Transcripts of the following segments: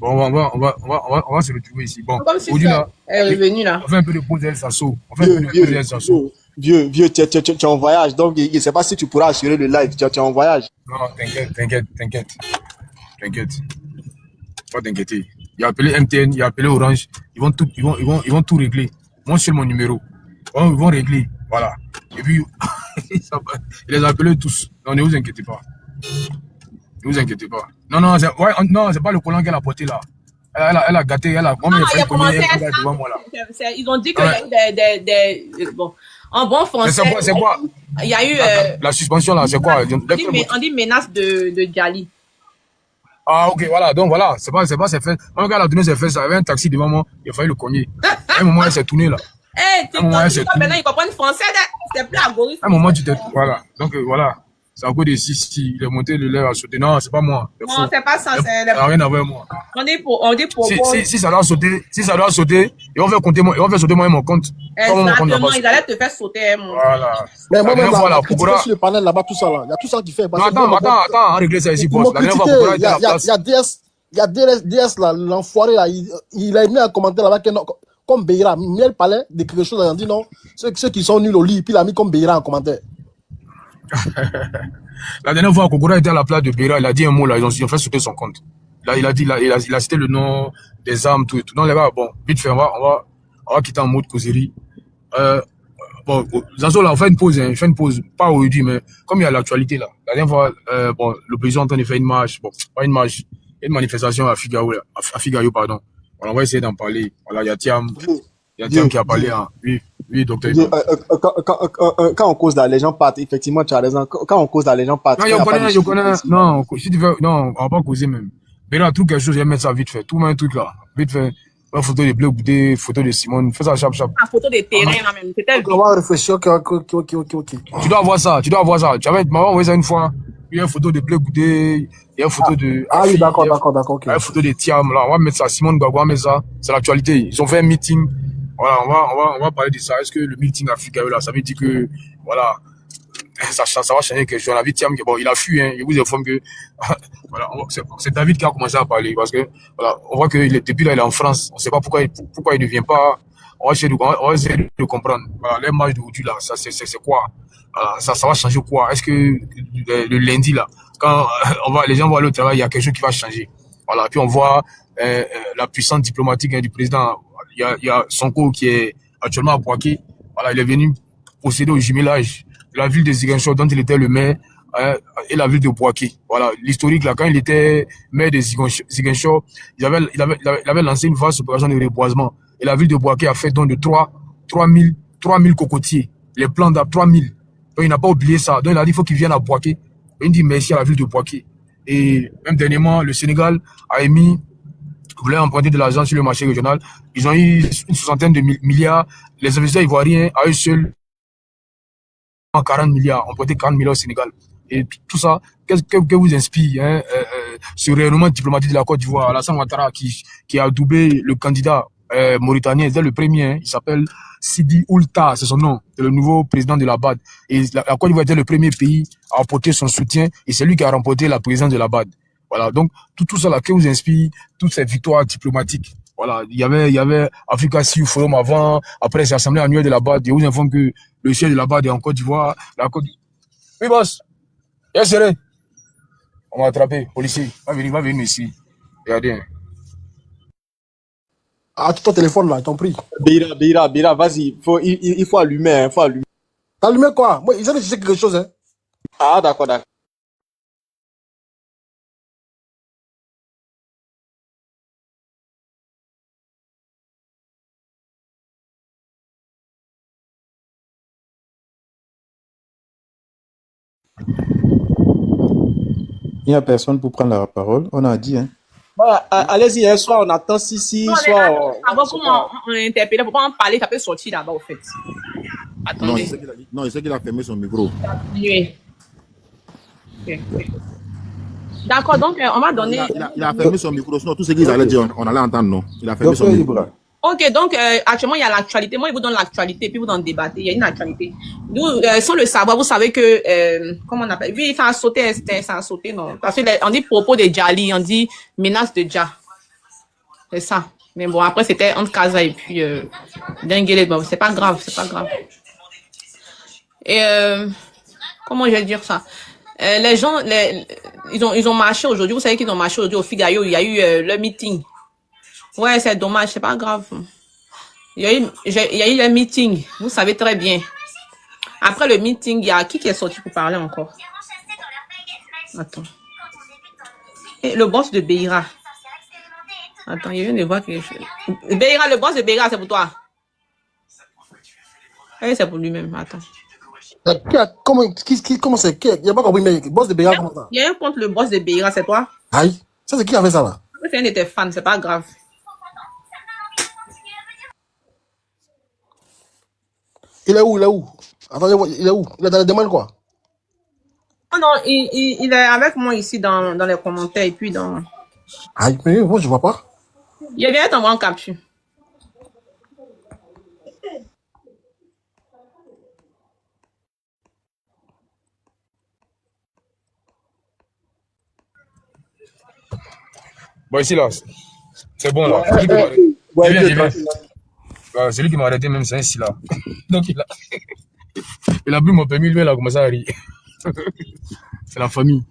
Bon, on va se retrouver ici. Bon, Comme si aujourd'hui là, elle est revenue là. on fait un peu de pause El Sasso. On fait un peu de pause El Sasso. Vieux, tu es en voyage, donc je ne sais pas si tu pourras assurer le live. Tu es en voyage. Non, t'inquiète. Pas t'inquiéter. Il a appelé MTN, il a appelé Orange. Ils vont tout régler. Moi, sur mon numéro. Ils vont régler. Voilà. Et puis, il les a appelés tous. Non, ne vous inquiétez pas. Ne vous inquiétez pas. Non, c'est pas le collant qu'elle a porté là. Elle a gâté, elle a commencé devant moi là. Ils ont dit qu'il y a eu des bon, en bon français. C'est quoi? Il y a eu la suspension là, c'est quoi? On dit menace de Djali. Ah ok, voilà, donc voilà, c'est pas ses fesses. Quand elle a donné ses fesses, il y avait un taxi devant moi, il a fallu le cogner. À un moment, elle s'est tournée là. Maintenant, ils comprennent français, c'est plus algorithme. À un moment, tu t'es... Voilà, donc voilà. C'est à cause de si il est monté, le lait a sauté. Non, c'est pas moi. Non, c'est pas ça. Ça n'a rien à voir avec moi. On dit pour si ça doit sauter, ils vont faire sauter moi mon compte. Exactement, ils allaient te faire sauter. Voilà. Mais moi, même là, critiquer sur le panel là-bas, tout ça là. Il y a tout ça qui fait. Attends, on règle ça ici, boss. La dernière fois, il y a DS là, l'enfoiré là, il a mis un commentaire là-bas comme Beira. Miel parlait de quelque chose, il a dit non, ceux qui sont nuls au lit, puis il a mis comme Beira en commentaire. La dernière fois, Kokora était à la place de Beira, il a dit un mot là, ils ont fait sauter son compte. Là, il a cité le nom des armes, tout et tout. Non, les gars, bon, vite fait, on va quitter en mode causerie. Bon, Zazo, là, on fait une pause, pas aujourd'hui, mais comme il y a l'actualité là. La dernière fois, bon, l'opposition est en train de faire une marche, bon, pas une marche, une manifestation à Figaro, pardon. Voilà, on va essayer d'en parler. Voilà, il y a Thiam qui a parlé, hein. Oui, docteur. Quand on cause là, les gens partent. Effectivement, tu as raison. Quand on cause là, les gens partent. Non, je connais. Non, si tu veux, non, on va pas causer même. Mais là, tout quelque chose, je vais mettre ça vite fait. Tout un truc là. Vite fait. Une photo de Bleu Goudé, photo de Simone. Fais ça chap. Une photo de terrain là même. On va réfléchir. Ok. Tu dois voir ça. Tu m'as envoyé ça une fois. Il y a une photo de Bleu Goudé. Il y a une photo de. Ah oui, d'accord. Ok. Il y a une photo de Thiam là. On va mettre ça. Simone Gagua, mais ça. C'est l'actualité. Ils ont fait un meeting. Voilà, on va parler de ça. Est-ce que le meeting à Figaro là, ça veut dire que, voilà, ça va changer quelque chose. La vie de Thiam, bon, il a fui, hein. Il vous informe que, voilà, c'est David qui a commencé à parler parce que, voilà, on voit que depuis là, il est en France. On ne sait pas pourquoi il ne vient pas. On va essayer de comprendre. Voilà, les matchs d'aujourd'hui là, ça, c'est quoi? Voilà, ça va changer quoi? Est-ce que le lundi là, quand les gens vont aller au travail, il y a quelque chose qui va changer. Voilà, puis on voit, la puissance diplomatique, hein, du président. Il y a Sonko qui est actuellement à Bouaké. Voilà, il est venu procéder au jumelage de la ville de Ziguinchor dont il était le maire, et la ville de Bouaké. Voilà, l'historique là, quand il était maire de Ziguinchor, il avait lancé une vaste opération de reboisement. Et la ville de Bouaké a fait don de 3000 cocotiers. Les plants d'arbres, 3000. Donc il n'a pas oublié ça. Donc il a dit il faut qu'il vienne à Bouaké. Il dit merci à la ville de Bouaké. Et même dernièrement, le Sénégal a émis, voulaient emprunter de l'argent sur le marché régional. Ils ont eu une soixantaine de milliards. Les investisseurs ivoiriens, à eux seuls, 40 milliards, ont emprunté 40 milliards au Sénégal. Et tout ça, qu'est-ce que vous inspire, hein, ce rayonnement diplomatique de la Côte d'Ivoire, Alassane Ouattara, qui a doublé le candidat mauritanien, c'est le premier, hein, il s'appelle Sidi Oulta, c'est son nom, c'est le nouveau président de la BAD. Et la Côte d'Ivoire était le premier pays à apporter son soutien, et c'est lui qui a remporté la présidence de la BAD. Voilà, donc tout ça là, que vous inspire toutes ces victoires diplomatiques. Voilà, il y avait Africa Sea Forum avant, après c'est l'Assemblée annuelle de la BAD, et vous informe que le siège de la BAD est en Côte d'Ivoire. Oui, boss, yes, sir. On m'a attrapé, policier, va venir ici. Regardez. Ah, ton téléphone là, t'en prie. Beira, vas-y, il faut allumer, hein, faut allumer. T'allumer quoi? Moi, ils ont dit quelque chose, hein. Ah, d'accord. Il n'y a personne pour prendre la parole. On a dit, hein. Voilà, allez-y, hein, soit on attend Sissi, soit... Avant comment on est interpellé, faut pas en parler, ça peut sortir là-bas au fait. Attendez. Non, il sait qu'il a fermé son micro. Oui. Okay. D'accord, donc on va donner... Il a fermé son micro, sinon tout ce qu'ils allaient dire, on allait entendre, non. Il a fermé son micro. Ok, donc actuellement il y a l'actualité. Moi, je vous donne l'actualité, puis vous en débattez. Il y a une actualité. Nous, sans le savoir, vous savez que comment on appelle? Oui, ça a sauté, non? Parce que on dit propos de Djali, on dit menace de Dja. C'est ça. Mais bon, après, c'était entre Casa et puis Denguele. Bon, c'est pas grave, c'est pas grave. Et comment je vais dire ça? Les gens, ils ont marché aujourd'hui. Vous savez qu'ils ont marché aujourd'hui au Figaro. Il y a eu le meeting. Ouais, c'est dommage, c'est pas grave. Il y a eu le meeting. Vous savez très bien. Après le meeting, il y a qui est sorti pour parler encore? Attends. Et le boss de Beira. Attends, il vient de voir quelque chose. Beira, le boss de Beira, c'est pour toi. Eh, c'est pour lui-même. Attends. Comment c'est? Il n'y a pas compris, mais boss de Béga, comment ça? Il y a un contre le boss de Beira, c'est toi? Aïe, ça c'est qui a fait ça là? C'est un de tes fans, c'est pas grave. Il est où? Il est où? Attendez, il est où? Il est dans les demandes quoi? Non, non, il est avec moi ici dans les commentaires et puis dans... Aïe, mais moi je vois pas. Il vient t'envoyer en capture. Bon, ici, là, c'est bon, là. Ouais, Il vient. Celui qui m'a arrêté, même, c'est un si là. Donc, il a bu mon permis, lui, il a commencé à rire. C'est la famille.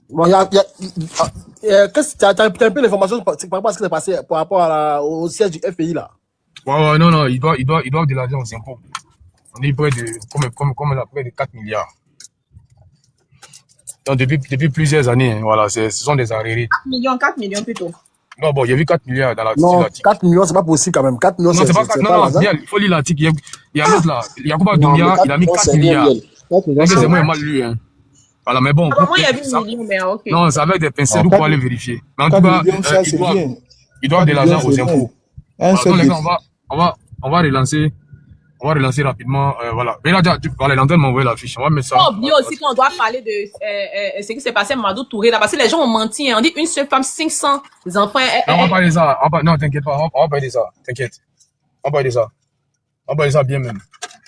Bon, qu'est-ce que tu as un peu d'informations par rapport à ce qui s'est passé par rapport au siège du FPI là? Ouais, non, ils doivent de l'argent aux impôts. On est près de, près de 4 milliards. Donc, depuis plusieurs années, hein, voilà, ce sont des arriérés. 4 millions plutôt. Non, bon, il y a eu 4 milliards dans l'article. Non, 4 millions, c'est pas possible quand même. 4 millions, non, c'est pas 4, non, il faut lire l'article. Il y a l'autre là, Yacouba Doumbia, il a mis 4 milliards. C'est moi, il m'a lu, hein. Voilà, mais bon. Moi, il y a vu millions, mais ok. Non, c'est avec des pincettes pour aller vérifier. Mais en tout cas, ils doivent de l'argent aux impôts. Donc, les gars, on va relancer. On va relancer rapidement, voilà. Mais là, voilà, l'antenne m'a envoyé la fiche. On va mettre ça. On oublie aussi qu'on doit parler de ce qui s'est passé à Madou Touré là, parce que les gens ont menti. Hein. On dit une seule femme, 500 enfants. Non, on va parler de ça. Non, t'inquiète pas. On va parler de ça. T'inquiète. On va parler de ça. On va parler de ça bien même.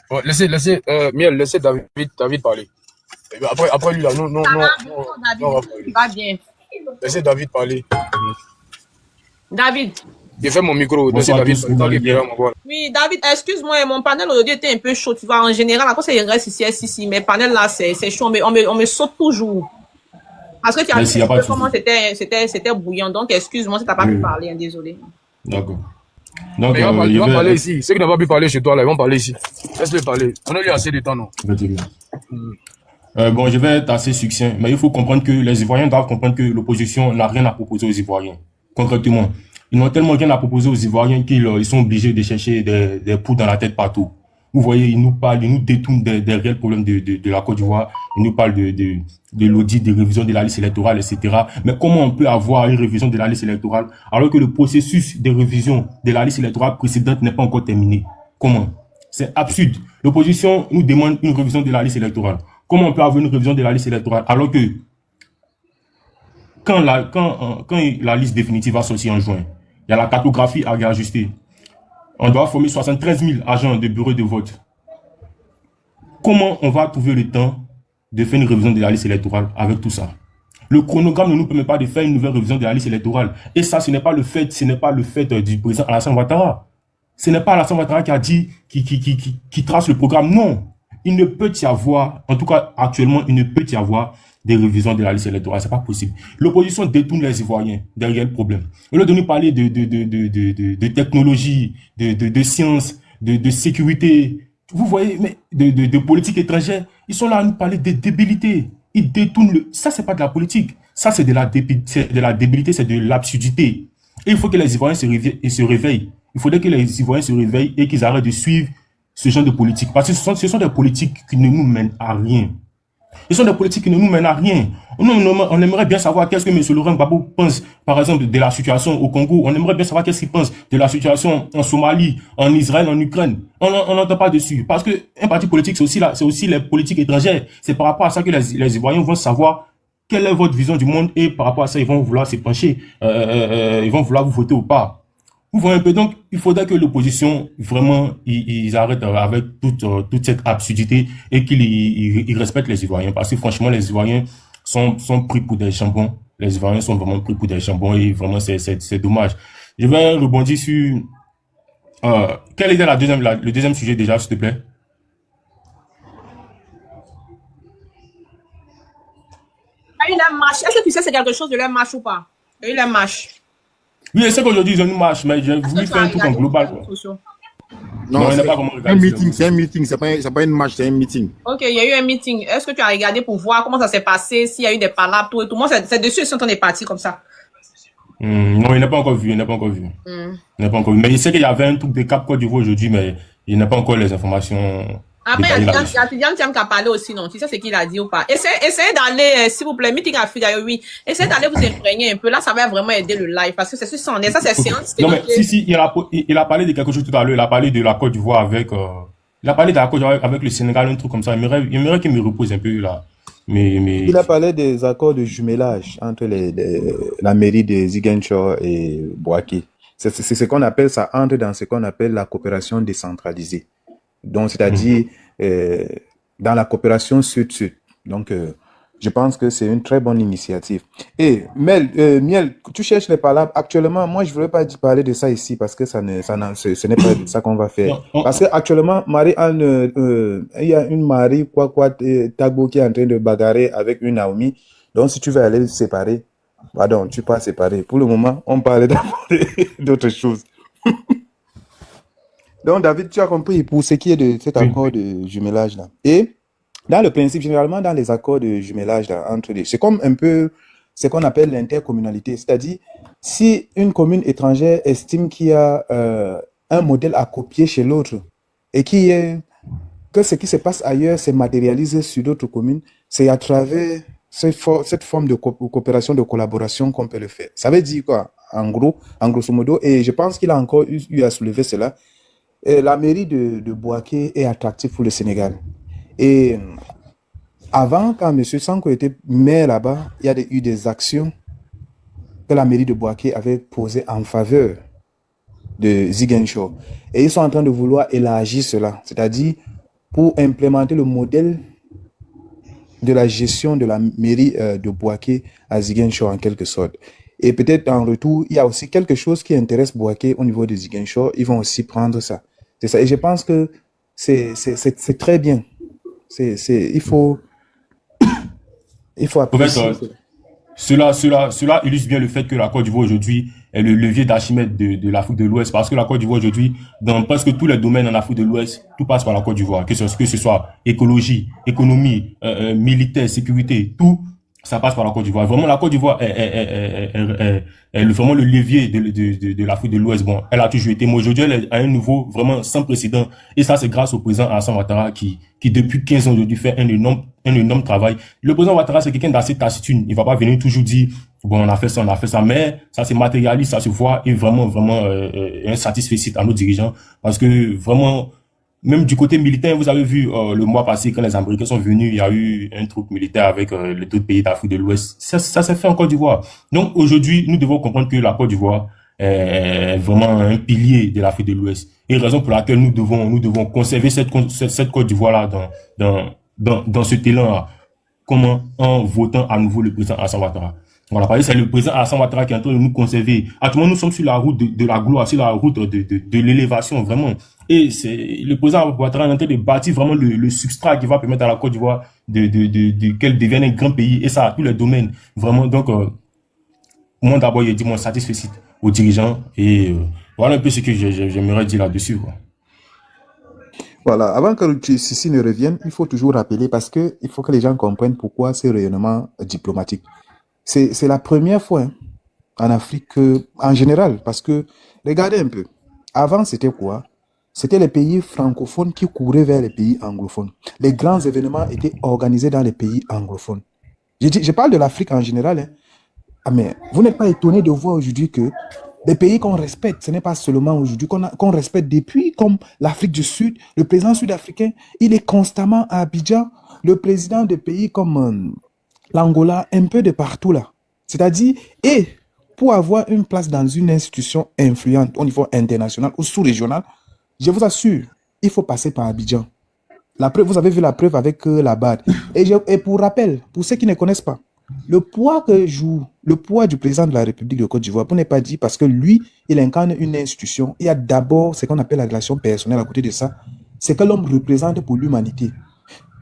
Bon, laissez David parler. Et puis après lui là, non, David, va bien. Laissez David parler. David. J'ai fait mon micro. Laissez David parler. Oui, David, excuse-moi, mon panel aujourd'hui était un peu chaud. Tu vois, en général, à cause il reste ici, mais panel là, c'est chaud. Mais on me saute toujours. Parce que tu as vu comment c'était bouillant. Donc, excuse-moi si tu n'as pas pu parler. Hein, désolé. D'accord. Donc, il va parler ici. Ceux qui n'ont pas pu parler chez toi, là, ils vont parler ici. Laisse-le parler. On a lui assez de temps, non? Bon, je vais être assez succinct, mais il faut comprendre que les Ivoiriens doivent comprendre que l'opposition n'a rien à proposer aux Ivoiriens. Concrètement, ils n'ont tellement rien à proposer aux Ivoiriens qu'ils sont obligés de chercher des poux dans la tête partout. Vous voyez, ils nous parlent, ils nous détournent des réels problèmes de la Côte d'Ivoire. Ils nous parlent de l'audit, des révisions de la liste électorale, etc. Mais comment on peut avoir une révision de la liste électorale alors que le processus de révision de la liste électorale précédente n'est pas encore terminé? Comment? C'est absurde. L'opposition nous demande une révision de la liste électorale. Comment on peut avoir une révision de la liste électorale alors que quand la liste définitive va sortir en juin, il y a la cartographie à réajuster. On doit former 73 000 agents de bureau de vote. Comment on va trouver le temps de faire une révision de la liste électorale avec tout ça? Le chronogramme ne nous permet pas de faire une nouvelle révision de la liste électorale. Et ça, ce n'est pas le fait du président Alassane Ouattara. Ce n'est pas Alassane Ouattara qui a dit, qui trace le programme. Non. Il ne peut y avoir, en tout cas actuellement, il ne peut y avoir des révisions de la liste électorale. C'est pas possible. L'opposition détourne les Ivoiriens des réels problèmes. Au lieu de nous parler de technologie, de science, de sécurité, vous voyez, mais de politique étrangère, ils sont là à nous parler de débilité. Ils détournent ça, c'est pas de la politique. Ça, c'est de la débilité, c'est de l'absurdité. Et il faut que les Ivoiriens se réveillent. Il faudrait que les Ivoiriens se réveillent et qu'ils arrêtent de suivre ce genre de politique. Parce que ce sont des politiques qui ne nous mènent à rien. Ce sont des politiques qui ne nous mènent à rien. On aimerait bien savoir qu'est-ce que M. Laurent Gbagbo pense, par exemple, de la situation au Congo. On aimerait bien savoir qu'est-ce qu'il pense de la situation en Somalie, en Israël, en Ukraine. On n'entend pas dessus. Parce qu'un parti politique, c'est aussi les politiques étrangères. C'est par rapport à ça que les Ivoiriens vont savoir quelle est votre vision du monde et par rapport à ça, ils vont vouloir se pencher. Ils vont vouloir vous voter ou pas. Vous voyez un peu, donc il faudrait que l'opposition, vraiment, ils arrêtent avec toute cette absurdité et qu'ils respectent les Ivoiriens. Parce que franchement, les Ivoiriens sont pris pour des jambons. Les Ivoiriens sont vraiment pris pour des jambons et vraiment, c'est dommage. Je vais rebondir sur... quel était le deuxième sujet déjà, s'il te plaît? Il y a eu la marche. Est-ce que tu sais c'est quelque chose de la marche ou pas? Il y a eu la marche. Oui, je sais qu'aujourd'hui, ils ont une marche, mais j'ai Est-ce que voulu tu faire as un truc en regardé global, les quoi. réseaux sociaux? Non, Non, il n'a pas c'est comment un regarder. meeting, c'est pas une marche, c'est un meeting. Ok, il y a eu un meeting. Est-ce que tu as regardé pour voir comment ça s'est passé, s'il y a eu des palabres, tout et tout? Moi, c'est dessus, ils sont en train de partir comme ça. Non, il n'a pas encore vu, il n'a pas encore vu. Il n'a pas encore vu. Mais il sait qu'il y avait un truc de Cap Côte d'Ivoire aujourd'hui, mais il n'a pas encore les informations Après, détaillées il y a là-dessus. Tidiane Thiam qui a parlé aussi, non? Tu sais ce qu'il a dit ou pas? Essayez d'aller, s'il vous plaît, meeting Afrique, oui. Essayez d'aller vous imprégner un peu. Là, ça va vraiment aider le live parce que c'est sur son ça, c'est Ok. séance. Non, mais si, il a parlé de quelque chose tout à l'heure. Il a parlé de la Côte d'Ivoire avec, il a parlé de la Côte d'Ivoire avec le Sénégal, un truc comme ça. Il aimerait qu'il me repose un peu là. Il a parlé des accords de jumelage entre la mairie de Ziguinchor et Bouaké. C'est ce qu'on appelle, ça entre dans ce qu'on appelle la coopération décentralisée. Donc, c'est-à-dire dans la coopération sud-sud. Donc, je pense que c'est une très bonne initiative. Et Miel, tu cherches les palabres. Actuellement, moi, je ne voudrais pas parler de ça ici parce que ce n'est pas de ça qu'on va faire. Parce que actuellement, Marie-Anne, il y a une Marie Tagbo qui est en train de bagarrer avec une Naomi. Donc, si tu veux aller séparer, pardon, tu peux séparer. Pour le moment, on parle d'autres choses. Donc, David, tu as compris pour ce qui est de cet accord de jumelage-là. Et dans le principe, généralement, dans les accords de jumelage là, entre les... C'est comme un peu ce qu'on appelle l'intercommunalité. C'est-à-dire, si une commune étrangère estime qu'il y a un modèle à copier chez l'autre et que ce qui se passe ailleurs se matérialise sur d'autres communes, c'est à travers cette forme de coopération, de collaboration qu'on peut le faire. Ça veut dire quoi? En grosso modo, et je pense qu'il a encore eu à soulever cela, la mairie de Bouaké est attractive pour le Sénégal. Et avant, quand M. Sanko était maire là-bas, il y a eu des actions que la mairie de Bouaké avait posées en faveur de Ziguinchor. Et ils sont en train de vouloir élargir cela, c'est-à-dire pour implémenter le modèle de la gestion de la mairie de Bouaké à Ziguinchor en quelque sorte. Et peut-être en retour, il y a aussi quelque chose qui intéresse Bouaké au niveau de Ziguinchor. Ils vont aussi prendre ça. C'est ça. Et je pense que c'est très bien. Il faut apprécier. En fait, cela illustre bien le fait que la Côte d'Ivoire aujourd'hui est le levier d'Archimède de l'Afrique de l'Ouest, parce que la Côte d'Ivoire aujourd'hui, dans presque tous les domaines en Afrique de l'Ouest, tout passe par la Côte d'Ivoire, que ce soit écologie, économie, militaire, sécurité, tout, ça passe par la Côte d'Ivoire. Vraiment, la Côte d'Ivoire est vraiment le levier de l'Afrique de l'Ouest. Bon, elle a toujours été, mais aujourd'hui, elle est à un niveau vraiment sans précédent. Et ça, c'est grâce au président Alassane Ouattara qui depuis 15 ans aujourd'hui fait un énorme travail. Le président Ouattara, c'est quelqu'un d'assez taciturne. Il va pas venir toujours dire, bon, on a fait ça, mais ça se matérialise, ça se voit, et vraiment, un satisfait à nos dirigeants. Parce que vraiment, même du côté militaire, vous avez vu le mois passé, quand les Américains sont venus, il y a eu un truc militaire avec les autres pays d'Afrique de l'Ouest. Ça s'est fait en Côte d'Ivoire. Donc aujourd'hui, nous devons comprendre que la Côte d'Ivoire est vraiment un pilier de l'Afrique de l'Ouest. Et raison pour laquelle nous devons conserver cette Côte d'Ivoire-là dans ce élan-là. Comment? En votant à nouveau le président Alassane Ouattara. Voilà, parce que c'est le président Alassane Ouattara qui est en train de nous conserver. Actuellement, nous sommes sur la route de la gloire, sur la route de l'élévation, vraiment. Et c'est le président Ouattara est en train de bâtir vraiment le substrat qui va permettre à la Côte d'Ivoire qu'elle devienne un grand pays, et ça à tous les domaines. Vraiment, donc, moi d'abord, j'ai dit mon satisfait aux dirigeants, et voilà un peu ce que j'aimerais dire là-dessus, quoi. Voilà, avant que ceci ne revienne, il faut toujours rappeler, parce que il faut que les gens comprennent pourquoi ce rayonnement diplomatique. C'est la première fois en Afrique en général, parce que regardez un peu. Avant, c'était quoi? C'était les pays francophones qui couraient vers les pays anglophones. Les grands événements étaient organisés dans les pays anglophones. Je parle de l'Afrique en général. Hein. Ah, mais vous n'êtes pas étonné de voir aujourd'hui que les pays qu'on respecte, ce n'est pas seulement aujourd'hui qu'on respecte depuis, comme l'Afrique du Sud, le président sud-africain, il est constamment à Abidjan, le président de pays comme l'Angola, un peu de partout là. C'est-à-dire, et pour avoir une place dans une institution influente au niveau international ou sous-régional, je vous assure, il faut passer par Abidjan. La preuve, vous avez vu la preuve avec la BAD. Et pour rappel, pour ceux qui ne connaissent pas, Le poids du président de la République de Côte d'Ivoire, pour ne pas dire, parce que lui, il incarne une institution. Il y a d'abord ce qu'on appelle la relation personnelle à côté de ça. C'est que l'homme représente pour l'humanité.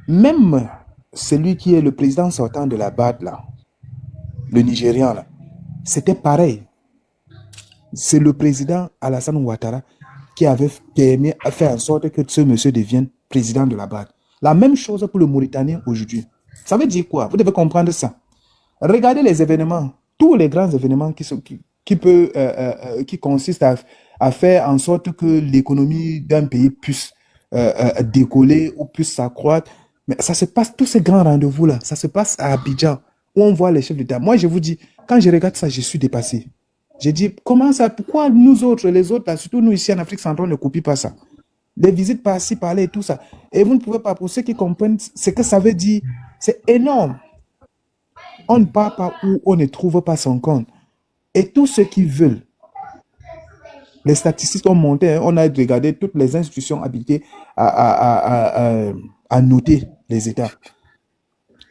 Même celui qui est le président sortant de la BAD, là, le Nigérian, là, c'était pareil. C'est le président Alassane Ouattara qui avait permis à faire en sorte que ce monsieur devienne président de la BAD. La même chose pour le Mauritanien aujourd'hui. Ça veut dire quoi? Vous devez comprendre ça. Regardez les événements, tous les grands événements qui consistent à faire en sorte que l'économie d'un pays puisse décoller ou puisse s'accroître. Mais ça se passe, tous ces grands rendez-vous-là, ça se passe à Abidjan, où on voit les chefs d'État. Moi, je vous dis, quand je regarde ça, je suis dépassé. J'ai dit, comment ça, pourquoi nous autres, les autres, là, surtout nous ici en Afrique centrale, ne copient pas ça? Les visites par-ci, par-là et tout ça. Et vous ne pouvez pas, pour ceux qui comprennent ce que ça veut dire, c'est énorme. On ne part pas où on ne trouve pas son compte. Et tous ceux qui veulent, les statistiques ont monté, hein, on a regardé toutes les institutions habilitées à noter les États.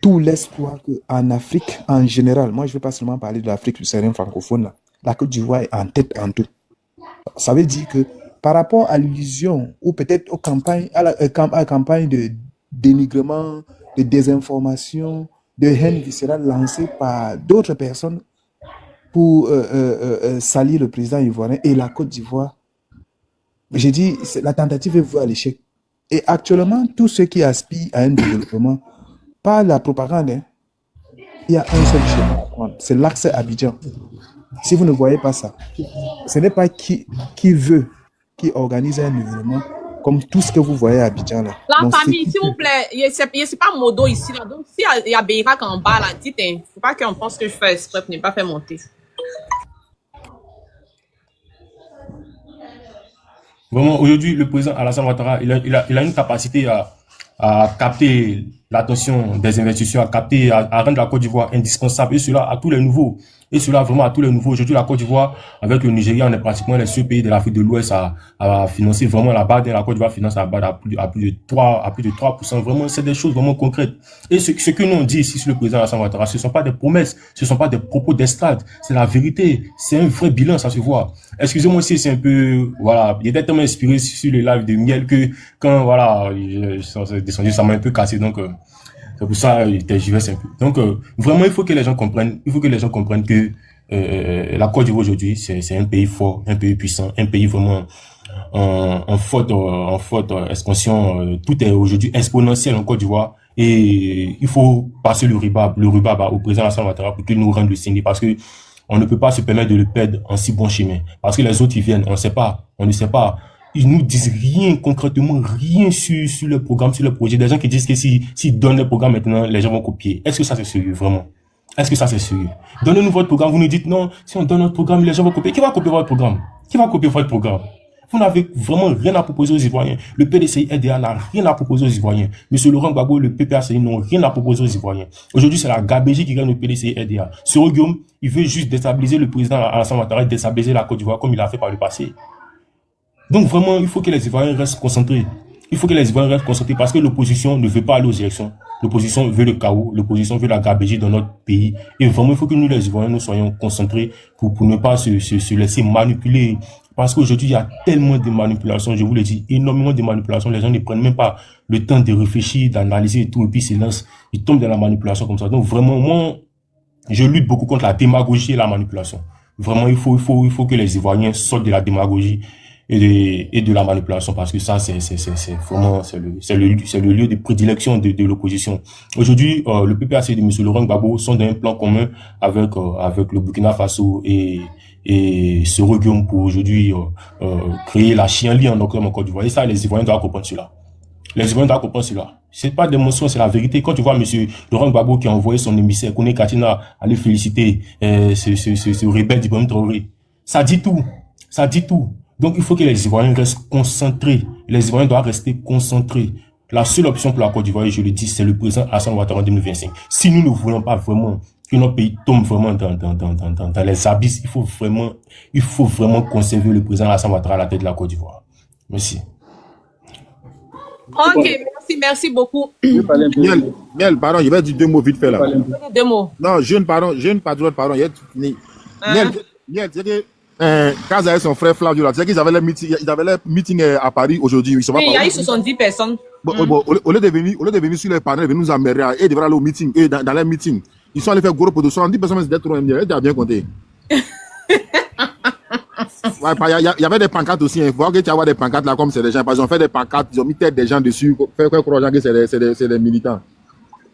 Tout l'espoir qu'en Afrique en général, moi je ne vais pas seulement parler de l'Afrique subsaharienne francophone, là, la Côte d'Ivoire est en tête en tout. Ça veut dire que par rapport à l'illusion ou peut-être aux campagnes, à la campagne de dénigrement, de désinformation, de haine viscérale lancée par d'autres personnes pour salir le président ivoirien et la Côte d'Ivoire, j'ai dit, la tentative est vouée à l'échec. Et actuellement, tous ceux qui aspirent à un développement, par la propagande, hein, il y a un seul chemin à prendre, c'est l'axe Abidjan. Si vous ne voyez pas ça, ce n'est pas qui veut, qui organise un événement comme tout ce que vous voyez à Abidjan là. La Donc, famille, s'il vous plaît, c'est pas Modo ici là. Donc s'il y a Beyrak en bas là, dites, hein, faut pas qu'on pense que je fais exprès pour ne pas faire monter. Vraiment, aujourd'hui, le président Alassane Ouattara, il a une capacité à capter l'attention des investisseurs, à rendre la Côte d'Ivoire indispensable, et cela à tous les nouveaux. Et cela vraiment à tous les nouveaux. Aujourd'hui, la Côte d'Ivoire, avec le Nigeria, on est pratiquement les seuls pays de l'Afrique de l'Ouest à financer vraiment la BAD. La Côte d'Ivoire finance la BAD à plus de 3%. Vraiment, c'est des choses vraiment concrètes. Et ce que nous on dit ici sur le président Alassane Ouattara, ce ne sont pas des promesses, ce ne sont pas des propos d'estrade. C'est la vérité. C'est un vrai bilan, ça se voit. Excusez-moi si c'est un peu, voilà, il était tellement inspiré sur les lives de Miel que quand, voilà, descendu, ça m'a un peu cassé. Donc, c'est pour ça que j'y vais un peu. Donc, vraiment, il faut que les gens comprennent que la Côte d'Ivoire aujourd'hui, c'est un pays fort, un pays puissant, un pays vraiment en forte expansion. Tout est aujourd'hui exponentiel en Côte d'Ivoire. Et il faut passer le rhubarbe au président Alassane Ouattara pour qu'il nous rende le signe, parce que on ne peut pas se permettre de le perdre en si bon chemin. Parce que les autres, ils viennent, on ne sait pas. Ils nous disent rien, concrètement, rien sur le programme, sur le projet. Des gens qui disent que s'ils donnent le programme maintenant, les gens vont copier. Est-ce que ça c'est sérieux, vraiment? Est-ce que ça c'est sérieux? Donnez-nous votre programme, vous nous dites non, si on donne notre programme, les gens vont copier. Qui va copier votre programme? Qui va copier votre programme? Vous n'avez vraiment rien à proposer aux Ivoiriens. Le PDCI-RDA n'a rien à proposer aux Ivoiriens. Monsieur Laurent Gbagbo, le PPACI n'ont rien à proposer aux Ivoiriens. Aujourd'hui, c'est la gabégie qui gagne le PDCI-RDA. Cyril Guillaume, il veut juste déstabiliser le président Alassane Ouattara, déstabiliser la Côte d'Ivoire comme il a fait par le passé. Donc vraiment, il faut que les Ivoiriens restent concentrés. Parce que l'opposition ne veut pas aller aux élections. L'opposition veut le chaos. L'opposition veut la gabégie dans notre pays. Et vraiment, il faut que nous, les Ivoiriens, nous soyons concentrés pour ne pas se laisser manipuler. Parce qu'aujourd'hui, il y a tellement de manipulations, je vous le dis, énormément de manipulations. Les gens ne prennent même pas le temps de réfléchir, d'analyser et tout, et puis ils se lancent. Ils tombent dans la manipulation comme ça. Donc vraiment, moi, je lutte beaucoup contre la démagogie et la manipulation. Vraiment, il faut que les Ivoiriens sortent de la démagogie et de la manipulation, parce que ça, c'est vraiment, c'est le lieu de prédilection de l'opposition. Aujourd'hui, le PPAC de M. Laurent Gbagbo sont dans un plan commun avec le Burkina Faso et Cyril Guillaume pour aujourd'hui créer la chienlit en Côte d'Ivoire. Et ça, les Ivoiriens doivent comprendre cela. C'est pas des mensonges, c'est la vérité. Quand tu vois M. Laurent Gbagbo qui a envoyé son émissaire, Kone Katina, aller féliciter ce rebelle d'Ibrahim Traoré, ça dit tout. Donc, il faut que les Ivoiriens restent concentrés. Les Ivoiriens doivent rester concentrés. La seule option pour la Côte d'Ivoire, je le dis, c'est le président Alassane Ouattara en 2025. Si nous ne voulons pas vraiment que notre pays tombe vraiment dans les abysses, il faut vraiment conserver le président Alassane Ouattara à la tête de la Côte d'Ivoire. Merci. Ok, merci beaucoup. Miel, pardon, je vais dire 2 mots vite fait là. 2 mots. Non, jeune patriote, pardon, il est fini. Miel, c'est que quand ils avaient son frère Flavio là, tu sais qu'ils avaient leur meeting à Paris aujourd'hui. Oui, il y a eu 70 personnes. Bon, au lieu de venir sur les panels, de venir nous emmerder, et de venir aller au meeting, et dans leur meeting, ils sont allés faire gros production. 70 personnes, c'était trop, tu as bien compté. Ouais, il y avait des pancartes aussi. Il faut que tu aies des pancartes là, comme c'est des gens. Parce qu'ils ont fait des pancartes, ils ont mis tête des gens dessus, fait croire aux gens que c'est des militants,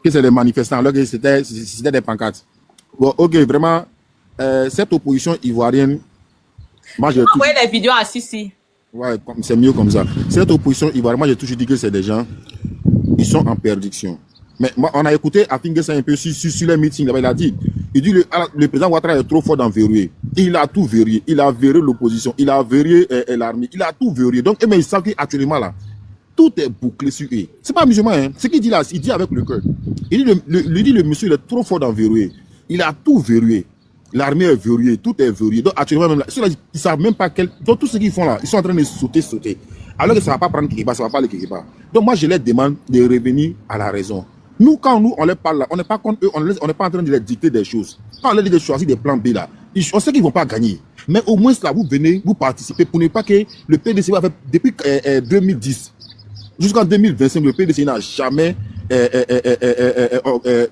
que c'est des manifestants, alors que c'était des pancartes. Bon, ok, vraiment, cette opposition ivoirienne, moi j'ai envoyé les vidéos à Sissi. Ouais, c'est mieux comme ça. Cette opposition ivoirienne, moi j'ai toujours dit que c'est des gens, ils sont en perdition. Mais moi, on a écouté Afingessa un peu sur les meetings, là-bas, il a dit le président Ouattara est trop fort dans verrouiller. Il a tout verrouillé. Il a verrouillé l'opposition, il a verrouillé l'armée, il a tout verrouillé. Donc, mais ils savent qu'actuellement là, tout est bouclé sur eux. C'est pas musulman, hein. Ce qu'il dit là, il dit avec le cœur. Il dit le monsieur, il est trop fort dans verrouiller. Il a tout verrouillé. L'armée est verrouillée, tout est verrouillé. Donc, actuellement, même là, ceux-là, ils savent même pas quel. Donc, tout ce qu'ils font là, ils sont en train de sauter. Alors que ça va pas prendre quelque part, ça va pas aller quelque part. Donc, moi, je leur demande de revenir à la raison. Nous, quand on leur parle là, on n'est pas contre eux, on n'est pas en train de leur dicter des choses. Quand on leur dit de choisir des plans B là, on sait qu'ils vont pas gagner. Mais au moins là, vous venez, vous participez pour ne pas que le PDC va faire depuis 2010 jusqu'en 2025, le PDC n'a jamais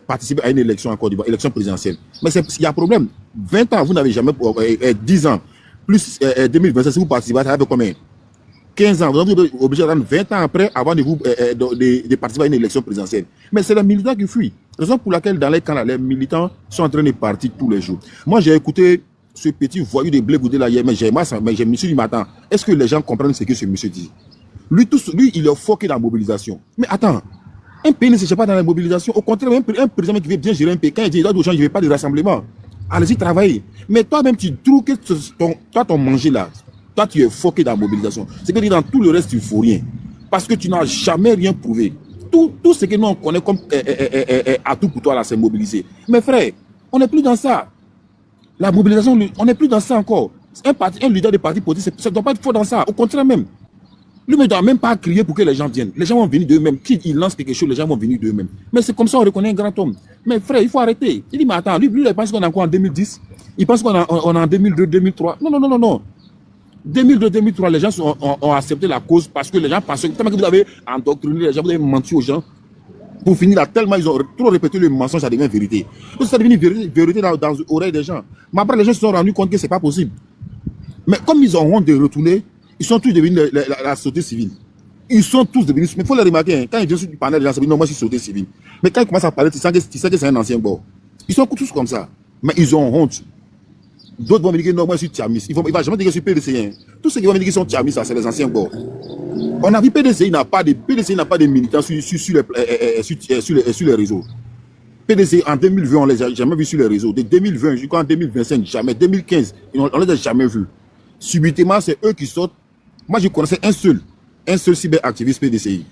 participé à une élection en Côte d'Ivoire, élection présidentielle. Mais il y a un problème. 20 ans, vous n'avez jamais, 10 ans, plus 2025, si vous participez, ça fait combien? 15 ans, vous êtes obligé d'attendre 20 ans après avant de participer à une élection présidentielle. Mais c'est les militants qui fuient. Raison pour laquelle dans les camps, les militants sont en train de partir tous les jours. Moi, j'ai écouté ce petit voyou de Blé Goudé là hier, mais je me suis dit, attends, est-ce que les gens comprennent ce que ce monsieur dit? Lui, il est foqué dans la mobilisation. Mais attends, un pays ne s'échappe pas dans la mobilisation. Au contraire, un président qui veut bien gérer un pays, quand il dit aux gens, je ne veux pas de rassemblement, allez-y travailler. Mais toi-même, tu trouves que ton manger là, toi, tu es foqué dans la mobilisation. C'est que dans tout le reste, il ne faut rien. Parce que tu n'as jamais rien prouvé. Tout ce que nous, on connaît comme atout pour toi, là, c'est mobiliser. Mais frère, on n'est plus dans ça. La mobilisation, on n'est plus dans ça encore. Un leader de parti politique, ça ne doit pas être fort dans ça. Au contraire même. Lui ne doit même pas crier pour que les gens viennent. Les gens vont venir d'eux-mêmes. S'il lance quelque chose, les gens vont venir d'eux-mêmes. Mais c'est comme ça qu'on reconnaît un grand homme. Mais frère, il faut arrêter. Il dit, mais attends, lui il pense qu'on est encore en 2010. Il pense qu'on est en 2002, 2003. Non. 2002, 2003, les gens ont accepté la cause parce que les gens pensaient que vous avez endoctriné les gens, vous avez menti aux gens. Pour finir là, tellement ils ont trop répété le mensonge, ça devient vérité. Donc ça devient vérité dans l'oreille des gens. Mais après, les gens se sont rendus compte que ce n'est pas possible. Mais comme ils ont honte de retourner, ils sont tous devenus la société civile. Ils sont tous devenus. Mais il faut le remarquer, hein, quand ils viennent sur le panel, les gens se disent non, moi je suis société civile. Mais quand ils commencent à parler, tu sais que c'est un ancien bord. Ils sont tous comme ça. Mais ils ont honte. D'autres vont me dire que non, moi je suis Tiamis. Il ne va jamais dire que je suis PDC. Tous ceux qui vont me dire qu'ils sont Tiamis, ça c'est les anciens bords. On a vu PDC, il n'a pas de militants sur les réseaux. PDC en 2020, on ne les a jamais vus sur les réseaux. De 2020 jusqu'en 2025, jamais. 2015, on ne les a jamais vus. Subitement, c'est eux qui sortent. Moi, je connaissais un seul cyberactiviste PDCI.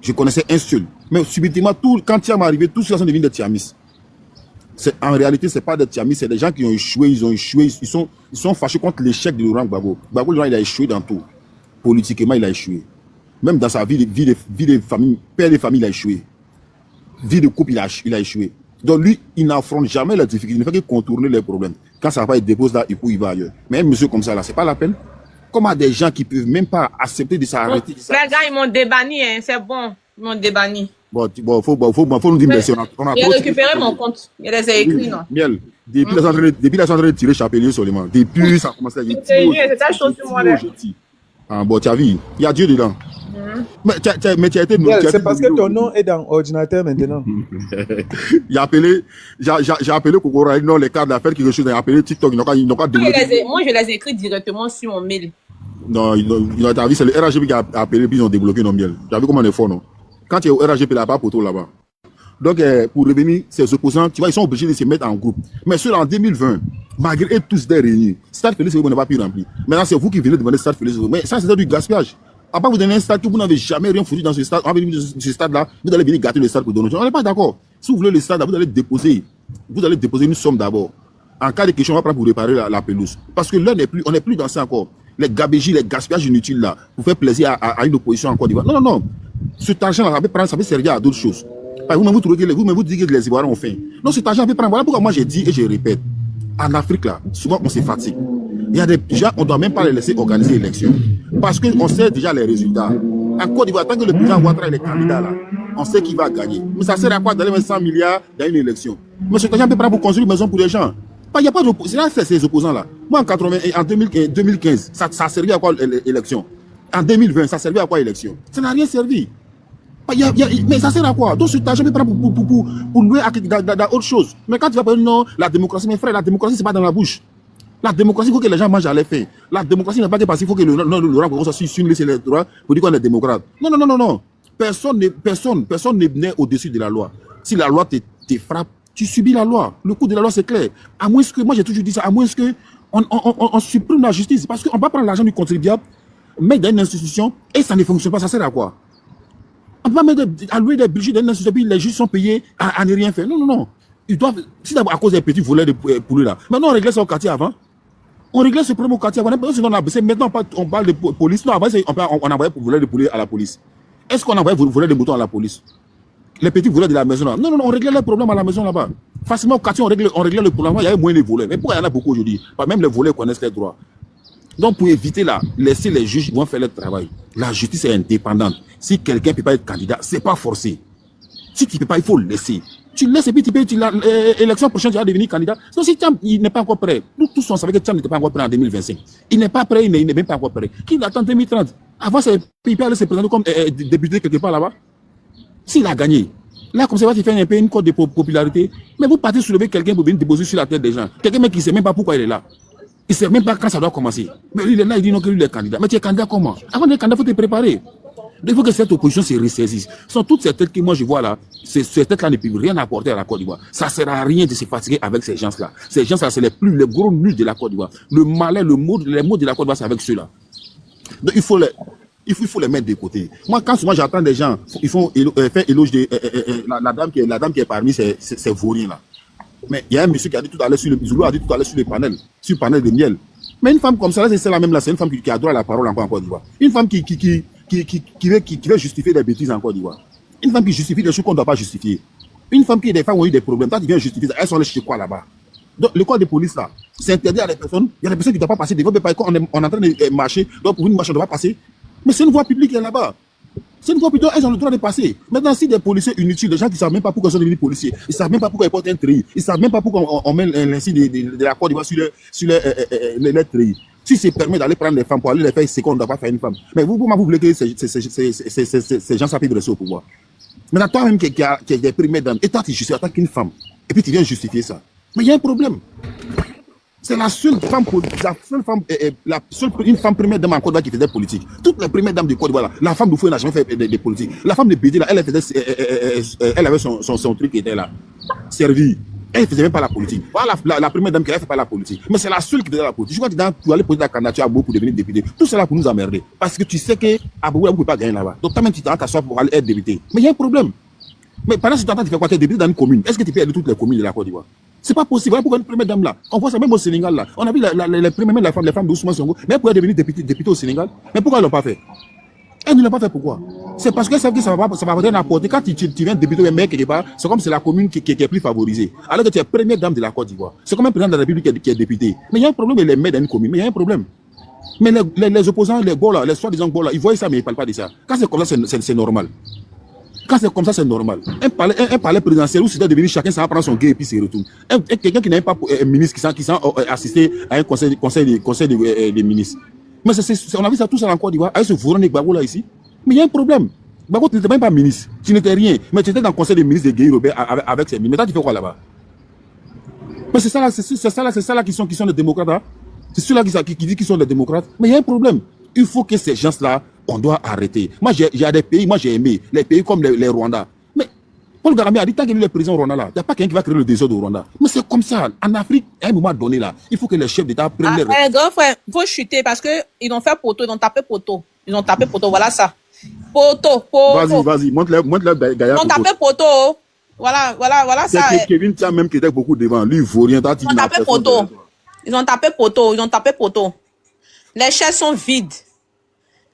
Je connaissais un seul. Mais subitement, quand Tiam est arrivé, tous ceux-là sont devenus des Tiamis. En réalité, ce n'est pas des Tiamis, c'est des gens qui ont échoué, ils sont fâchés contre l'échec de Laurent Gbagbo. Gbagbo, il a échoué dans tout. Politiquement, il a échoué. Même dans sa vie de famille, père de famille, il a échoué. Vie de couple, il a échoué. Donc lui, il n'affronte jamais la difficulté, il ne fait que contourner les problèmes. Quand ça va, il dépose là, il va ailleurs. Mais un monsieur comme ça, là, c'est pas la peine. Comme à des gens qui ne peuvent même pas accepter de s'arrêter. Les gars, ils m'ont débanni, hein, c'est bon. Ils m'ont débanni. Bon, faut nous dire merci. Il a récupéré mon compte. Il les a écrits, non? Miel. Depuis la sont en train de tirer Chapelier seulement. Depuis, ça a commencé à dire. C'est ta chose sur moi, là. Ah bon, tu as vu, il y a Dieu dedans. Mais tu as été... C'est parce que ton nom est dans ordinateur maintenant. J'ai appelé Kokora, non, les cadres d'affaires qui reçoivent, j'ai appelé TikTok, ils n'ont pas débloqué. Moi, je les ai écrits directement sur mon mail. Non, t'as vu, c'est le RHGP qui a appelé, puis ils ont débloqué nos miel. Tu as vu comment on est fort, non? Quand tu es au RHGP, là-bas, poteau là-bas. Donc, pour revenir, ces opposants, tu vois, ils sont obligés de se mettre en groupe. Mais ceux en 2020, malgré eux tous des réunis, Stade Félix, vous n'avez pas pu remplir. Maintenant, c'est vous qui venez demander Stade Félix. Mais ça, c'est du gaspillage. À part vous donner un stade que vous n'avez jamais rien foutu dans ce stade, ce stade-là, vous allez venir gâter le stade pour donner. On n'est pas d'accord. Si vous voulez le stade, vous allez déposer une somme d'abord. En cas de question, on va prendre pour réparer la pelouse. Parce que là, on n'est plus dans ça encore. Les gabégies, les gaspillages inutiles là, pour faire plaisir à une opposition en Côte d'Ivoire. Non. Cet argent-là, ça peut servir à d'autres choses. Vous-même, vous trouvez que vous dites que les Ivoiriens ont faim. Non, cet argent, voilà pourquoi moi j'ai dit et je répète. En Afrique, là, souvent on se fatigue. Il y a des gens, on ne doit même pas les laisser organiser l'élection. Parce qu'on sait déjà les résultats. En Côte d'Ivoire, tant que le président Ouattara est candidat là, on sait qu'il va gagner. Mais ça sert à quoi d'aller mettre 100 milliards dans une élection? Mais cet argent peut prendre pour construire une maison pour les gens. Il n'y a pas d'opposition. C'est ces opposants-là. Moi, en 2015, ça servait à quoi l'élection? En 2020, ça servait à quoi l'élection? Ça n'a rien servi. Mais ça sert à quoi? Donc cet argent peut prendre pour louer dans autre chose. Mais quand tu vas parler non, la démocratie, mes frères, la démocratie, c'est pas dans la bouche. La démocratie, il faut que les gens mangent à l'effet. La démocratie n'est pas que parce qu'il faut que le rang soit sur les électorats pour dire qu'on est démocrate. Non. Personne n'est né au-dessus de la loi. Si la loi te frappe, tu subis la loi. Le coup de la loi, c'est clair. À moins que, moi j'ai toujours dit ça, à moins que on supprime la justice. Parce qu'on va prendre l'argent du contribuable, mettre dans une institution et ça ne fonctionne pas. Ça sert à quoi? On ne peut pas allouer des budgets dans une institution, puis les juges sont payés à ne rien faire. Non. Ils doivent, si d'abord à cause des petits volets de poulet là. Maintenant on réglait ça au quartier avant. On réglait ce problème au quartier avant. Maintenant on parle de police. Non, avant on envoyait pour voler de poulet à la police. Est-ce qu'on envoyait voler de moutons à la police? Les petits volets de la maison là. Non, on réglait le problème à la maison là-bas. Facilement au quartier, on réglait le problème. Il y avait moins de volets. Mais pourquoi il y en a beaucoup aujourd'hui? Même les volets connaissent les droits. Donc pour éviter là, laisser les juges vont faire leur travail. La justice est indépendante. Si quelqu'un ne peut pas être candidat, c'est pas forcé. Si tu ne peux pas, il faut le laisser. Tu laisses et puis l'élection prochaine, tu vas devenir candidat. Donc si Thiam, il n'est pas encore prêt. Nous tous on savait que Thiam n'était pas encore prêt en 2025. Il n'est pas prêt, il n'est même pas encore prêt. Qu'il attend 2030. Avant, il peut aller se présenter comme député quelque part là-bas. S'il a gagné, là, comme ça, il va faire un peu une cote de popularité. Mais vous partez soulever quelqu'un pour venir déposer sur la tête des gens. Quelqu'un qui ne sait même pas pourquoi il est là. Il ne sait même pas quand ça doit commencer. Mais lui, il est là, il dit non, que lui, il est candidat. Mais tu es candidat comment? Avant d'être candidat, il faut te préparer. Il faut que cette opposition se ressaisisse. Ce sont toutes ces têtes que moi je vois là, ces têtes-là ne peuvent rien apporter à la Côte d'Ivoire. Ça ne sert à rien de se fatiguer avec ces gens-là. Ces gens-là, c'est les gros nuls de la Côte d'Ivoire. Le malin, les mots de la Côte d'Ivoire, c'est avec ceux-là. Donc il faut les mettre de côté. Moi, quand souvent j'entends des gens, ils font faire éloge de la dame qui est parmi ces vauriens-là. Mais il y a un monsieur qui a dit tout à l'heure sur le panel de miel. Mais une femme comme ça, c'est la même là, c'est une femme qui adore la parole en Côte d'Ivoire. Une femme qui veut justifier des bêtises en Côte d'Ivoire. Une femme qui justifie des choses qu'on ne doit pas justifier. Une femme qui, des femmes ont eu des problèmes. Toi, tu viens justifier ça. Elles sont allées chez quoi là-bas? Donc, le corps de police là, c'est interdit à des personnes. Il y a des personnes qui ne doivent pas passer devant. On est en train de marcher. Donc, pour une marche, on ne doit pas passer. Mais c'est une voie publique là-bas. C'est une voie publique. Elles ont le droit de passer. Maintenant, si des policiers inutiles, des gens qui ne savent même pas pourquoi ils sont devenus policiers, ils ne savent même pas pourquoi ils portent un treillis, ils ne savent même pas pourquoi on met l'insigne de la Côte d'Ivoire sur les treillis. Si c'est permis d'aller prendre des femmes pour aller les faire, c'est qu'on ne doit pas faire une femme. Mais vous voulez que ces gens s'appuient rester au pouvoir. Maintenant, toi-même qui as des premières dames, et toi tu justifies en tant qu'une femme, et puis tu viens justifier ça. Mais il y a un problème. C'est la seule femme première dame en Côte d'Ivoire qui faisait politique. Toutes les premières dames de Côte d'Ivoire, la femme de Foué n'a jamais fait de politique. La femme de Bédé, là, elle avait son truc qui était là, servi. Elle ne faisait même pas la politique. Voilà la première dame qui ne fait pas la politique. Mais c'est la seule qui faisait la politique. Je crois que tu allais poser ta candidature à Abou pour devenir député. Tout cela pour nous emmerder. Parce que tu sais qu'Abou ne peut pas gagner là-bas. Donc toi-même tu t'assois pour aller être député. Mais il y a un problème. Mais pendant ce temps, tu fais quoi? Tu es député dans une commune. Est-ce que tu peux aider toutes les communes de la Côte d'Ivoire? C'est pas possible. Voilà pourquoi une première dame là. On voit ça même au Sénégal là. On a vu les premières même les femmes d'Ousmane Sonko. Mais elle pouvait devenir député au Sénégal. Mais pourquoi ils ne l'ont pas fait? Elle ne l'a pas fait pourquoi? C'est parce qu'elle savent que ça va rien apporter. Quand tu viens débuter un mec quelque part, c'est comme c'est la commune qui est plus favorisée. Alors que tu es première dame de la Côte d'Ivoire. C'est comme un président de la République qui est député. Mais il y a un problème, il les met dans une commune. Mais il y a un problème. Mais les opposants, les gars là, les soi-disant gars là, ils voient ça, mais ils ne parlent pas de ça. Quand c'est comme ça, c'est normal. Quand c'est comme ça, c'est normal. Un palais présidentiel où c'est devenu chacun, ça va prendre son gay et puis se retourne. Quelqu'un qui n'est pas ministre, qui s'est assisté à un conseil des ministres. Mais on a vu ça tout ça en Côte d'Ivoire, avec ce fourreau de Gbagbo là ici. Mais il y a un problème. Gbagbo, tu n'étais même pas ministre. Tu n'étais rien. Mais tu étais dans le conseil des ministres de Guy Robert avec ses ministres. Mais toi, tu fais quoi là-bas? Mais c'est ça là qui sont les démocrates. Hein? C'est ceux-là qui disent qu'ils sont les démocrates. Mais il y a un problème. Il faut que ces gens-là, on doit arrêter. Moi, il y a des pays, moi j'ai aimé. Les pays comme les Rwanda. Mais Paul Kagame a dit, tant qu'il est le président Rwanda là, il n'y a pas quelqu'un qui va créer le désordre au Rwanda. Mais c'est comme ça. En Afrique, à un moment donné là, il faut que les chefs d'État prennent les... Grand frère, il faut chuter parce qu'ils ont fait poteau, ils ont tapé poteau. Voilà ça. Poteau. Vas-y, montre-le Gaïa. Ils ont tapé poteau. Voilà ça. C'est Kevin Thiam même qui était beaucoup devant. Lui, il vaut rien. Ils ont tapé poteau. Les chaises sont vides.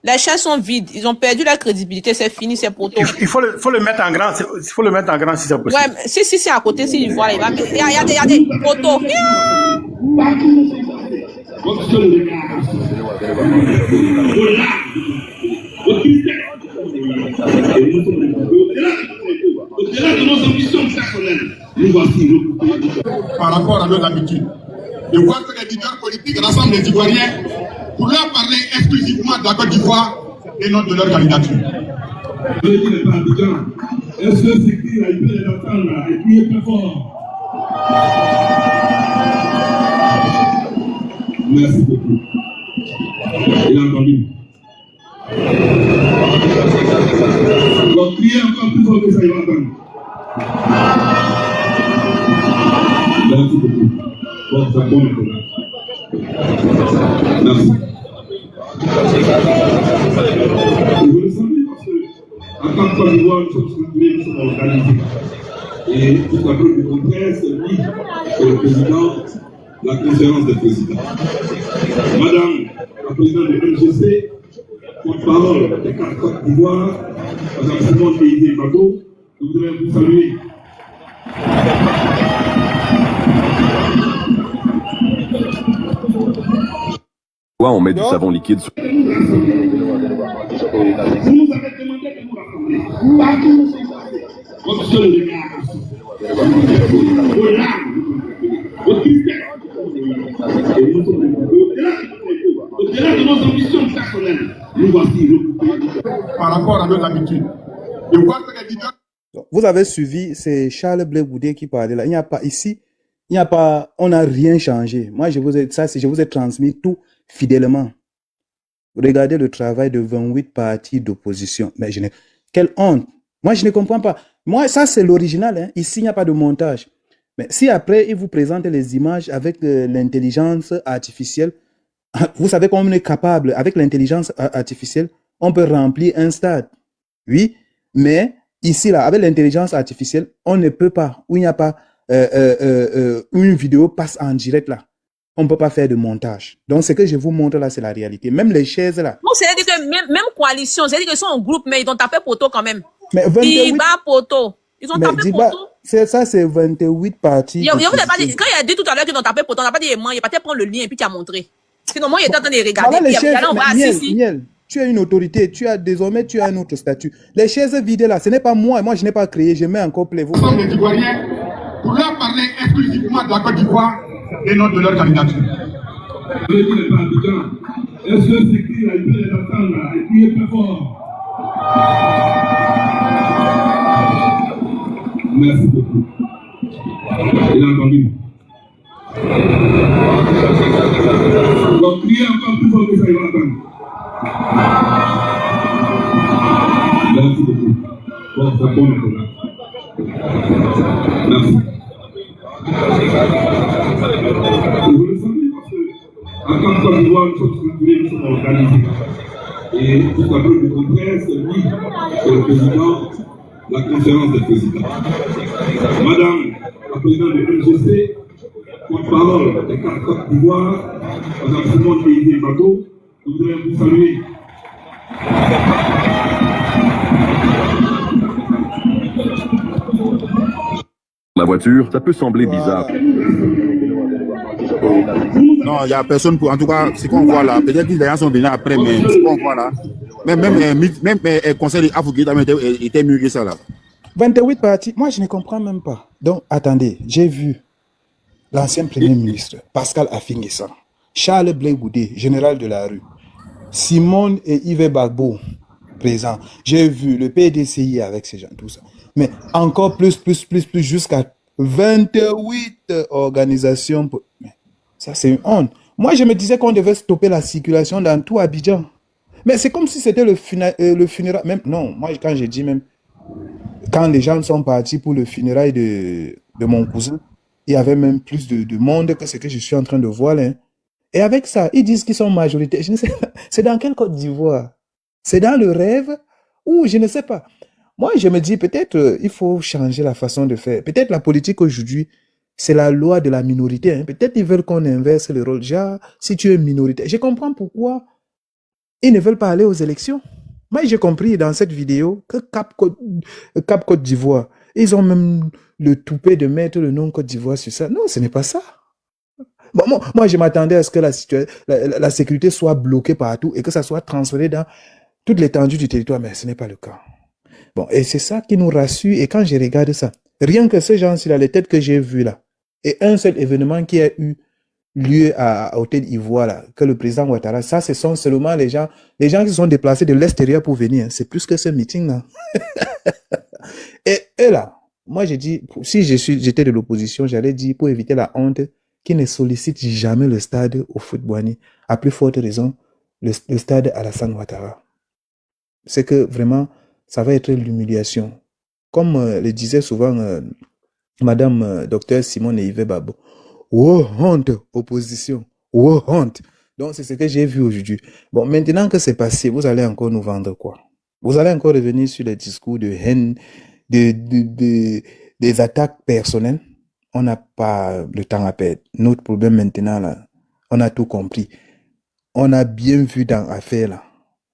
Les chaises sont vides. Ils ont perdu la crédibilité. C'est fini, c'est poteau. Il faut le mettre en grand. Il faut le mettre en grand si c'est possible. Ouais, si c'est à côté, s'il voit, il va mettre. Il y a des poteaux. Au-delà de nos ambitions personnelles, nous voici par rapport à nos habitudes. De voir que les leaders politiques rassemblent les Ivoiriens pour leur parler exclusivement de la Côte d'Ivoire et non de leur candidature. Le dit n'est pas Abidjan. Est-ce que c'est qui a été les entendre et crier très fort? Merci beaucoup. Il a entendu. Donc, criez encore plus fort que ça, il va entendre. Merci beaucoup. Bon, ça bon maintenant. Merci. Et vous le savez parce que, en tant que Côte d'Ivoire, nous sommes structurés, nous sommes organisés. Et tout à preuve du contraire, c'est lui, c'est le président de la conférence des présidents. Madame la présidente de l'MGC, porte-parole des 4 Côte d'Ivoire, Madame Simone Déidé Mago, nous voudrais vous saluer. On met du savon liquide sur... Vous nous avez demandé de nous rassembler. Partout où c'est passé. Votre seul regard. Vos larmes. Votre tristesse. Et nous sommes au-delà de nos ambitions personnelles. Nous voici regroupés par rapport à nos habitudes. De voir que les leaders... Vous avez suivi, c'est Charles Blé Goudé qui parlait là. Il n'y a pas ici, il n'y a pas, on n'a rien changé. Moi, je vous ai transmis tout fidèlement. Regardez le travail de 28 partis d'opposition. Mais quelle honte. Moi, je ne comprends pas. Moi, ça, c'est l'original. Hein. Ici, il n'y a pas de montage. Mais si après, il vous présente les images avec l'intelligence artificielle, vous savez qu'on est capable, avec l'intelligence artificielle, on peut remplir un stade. Oui, mais ici, là, avec l'intelligence artificielle, on ne peut pas, où il n'y a pas une vidéo passe en direct là. On ne peut pas faire de montage. Donc, ce que je vous montre là, c'est la réalité. Même les chaises là. Non, c'est-à-dire que même coalition, c'est-à-dire qu'ils sont en groupe, mais ils ont tapé poteau quand même. Mais 28... Diba poteau. Ils ont tapé poteau. Ça, c'est 28 parties. Quand il a dit tout à l'heure qu'ils ont tapé poteau, on n'a pas dit il pas prendre le lien et puis tu as montré. Sinon, moi, il était en train de regarder. Voilà les chaises, Miel, tu as une autorité, désormais, tu as un autre statut. Les chaises vides là, ce n'est pas moi. Moi, je n'ai pas créé, je mets encore plaît-vous. Les Ivoiriens pour leur parler exclusivement de la Côte d'Ivoire et non de leur candidature. Le dit n'est pas Abidjan. Est-ce que c'est qui a été les entendre et crier très fort? Merci beaucoup. Il a entendu. Donc, criez encore plus fort que ça, il va entendre. Merci beaucoup. Bon, ça bon maintenant. Merci. Vous le savez parce que, en tant que Côte d'Ivoire, nous sommes structurés, nous sommes organisés. Et tout à preuve du contraire, c'est lui, c'est le président de la conférence des présidents. Madame la présidente de l'MGC, porte-parole des 4 Côte d'Ivoire, Madame Simone Déidé Mago, nous voudrais vous saluer. La voiture, ça peut sembler bizarre. Non, il n'y a personne pour. En tout cas, ce qu'on voit là, peut-être que les gens sont venus après, mais ce qu'on voit là, même conseil Afouguita était mieux que ça là. 28 parties, moi je ne comprends même pas. Donc, attendez, j'ai vu l'ancien Premier ministre, Pascal Afingissa, Charles Blé Goudé, général de la rue, Simone et Yves Bagbo, présents. J'ai vu le PDCI avec ces gens, tout ça. Mais encore plus, jusqu'à 28 organisations. Mais ça, c'est une honte. Moi, je me disais qu'on devait stopper la circulation dans tout Abidjan. Mais c'est comme si c'était le funérail. Même, non, moi, quand j'ai dit même, quand les gens sont partis pour le funérail de mon cousin, il y avait même plus de monde que ce que je suis en train de voir là. Et avec ça, ils disent qu'ils sont majoritaires. Je ne sais pas. C'est dans quelle Côte d'Ivoire? C'est dans le rêve ou je ne sais pas. Moi, je me dis peut-être il faut changer la façon de faire. Peut-être la politique aujourd'hui, c'est la loi de la minorité. Hein. Peut-être ils veulent qu'on inverse le rôle. Genre, si tu es minoritaire. Je comprends pourquoi ils ne veulent pas aller aux élections. Moi, j'ai compris dans cette vidéo que Cap Côte d'Ivoire, ils ont même le toupet de mettre le nom Côte d'Ivoire sur ça. Non, ce n'est pas ça. Bon, moi, je m'attendais à ce que la sécurité soit bloquée partout et que ça soit transféré dans toute l'étendue du territoire, mais ce n'est pas le cas. Bon, et c'est ça qui nous rassure. Et quand je regarde ça, rien que ces gens-ci, les têtes que j'ai vues là, et un seul événement qui a eu lieu à Hôtel Ivoire, là, que le président Ouattara, ça, ce sont seulement les gens qui se sont déplacés de l'extérieur pour venir. Hein. C'est plus que ce meeting-là. et là, moi, j'ai dit, si j'étais de l'opposition, j'allais dire, pour éviter la honte, qu'ils ne sollicitent jamais le stade au Foot-Boigny. À plus forte raison, le stade Alassane Ouattara. C'est que vraiment, ça va être l'humiliation. Comme le disait souvent Madame Docteur Simone Yves Babo. Oh, honte, opposition. Oh, honte. Donc, c'est ce que j'ai vu aujourd'hui. Bon, maintenant que c'est passé, vous allez encore nous vendre quoi? Vous allez encore revenir sur les discours de haine, des attaques personnelles. On n'a pas le temps à perdre. Notre problème maintenant, là, on a tout compris. On a bien vu dans l'affaire, là.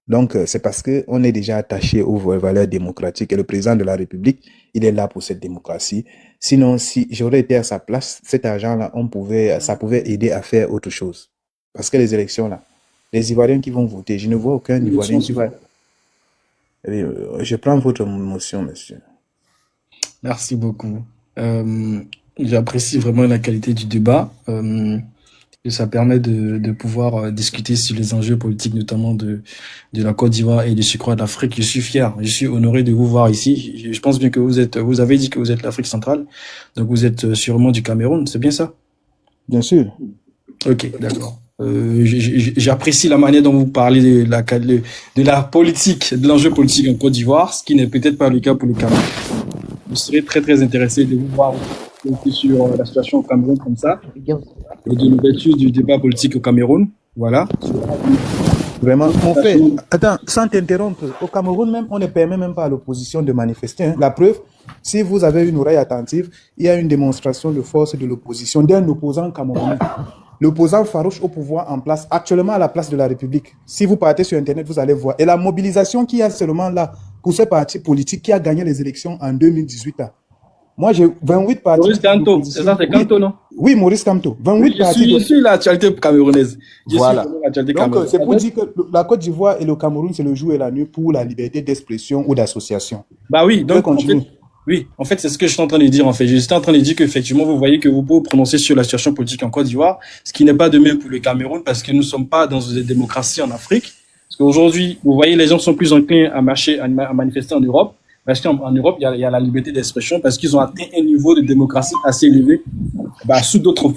Donc, c'est parce qu'on est déjà attaché aux valeurs démocratiques et le président de la République, il est là pour cette démocratie. Sinon, si j'aurais été à sa place, cet argent-là, ça pouvait aider à faire autre chose. Parce que les élections, là, les Ivoiriens qui vont voter, je ne vois aucun Ivoirien qui va... Je prends votre motion, monsieur. Merci beaucoup. J'apprécie vraiment la qualité du débat. Et ça permet de pouvoir discuter sur les enjeux politiques, notamment de la Côte d'Ivoire et de surcroît de l'Afrique. Je suis fier, je suis honoré de vous voir ici. Je pense bien que vous avez dit que vous êtes l'Afrique centrale, donc vous êtes sûrement du Cameroun, c'est bien ça? Bien sûr. Ok, d'accord. J'apprécie la manière dont vous parlez de la politique, de l'enjeu politique en Côte d'Ivoire, ce qui n'est peut-être pas le cas pour le Cameroun. Je serais très très intéressé de vous voir sur la situation au Cameroun comme ça, et de l'ouverture du débat politique au Cameroun. Voilà. Vraiment, on fait. Attends, sans t'interrompre, au Cameroun même, on ne permet même pas à l'opposition de manifester. Hein. La preuve, si vous avez une oreille attentive, il y a une démonstration de force de l'opposition d'un opposant camerounais. L'opposant farouche au pouvoir en place, actuellement à la place de la République. Si vous partez sur Internet, vous allez voir. Et la mobilisation qu'il y a seulement là pour ce parti politique qui a gagné les élections en 2018. Là. Moi, j'ai 28 partis. Maurice Kamto, c'est ça, c'est Kamto, non? Oui, Maurice Kamto. 28 oui, partis. Je suis l'actualité camerounaise. Voilà. Donc, c'est pour dire que la Côte d'Ivoire et le Cameroun, c'est le jour et la nuit pour la liberté d'expression ou d'association. Bah oui, donc en fait, c'est ce que je suis en train de dire, en fait. Je suis en train de dire qu'effectivement, vous voyez que vous pouvez prononcer sur la situation politique en Côte d'Ivoire, ce qui n'est pas de même pour le Cameroun, parce que nous ne sommes pas dans une démocratie en Afrique. Parce qu'aujourd'hui, vous voyez, les gens sont plus enclins à marcher, à manifester en Europe. Parce qu'en Europe, il y a la liberté d'expression, parce qu'ils ont atteint un niveau de démocratie assez élevé, sous d'autres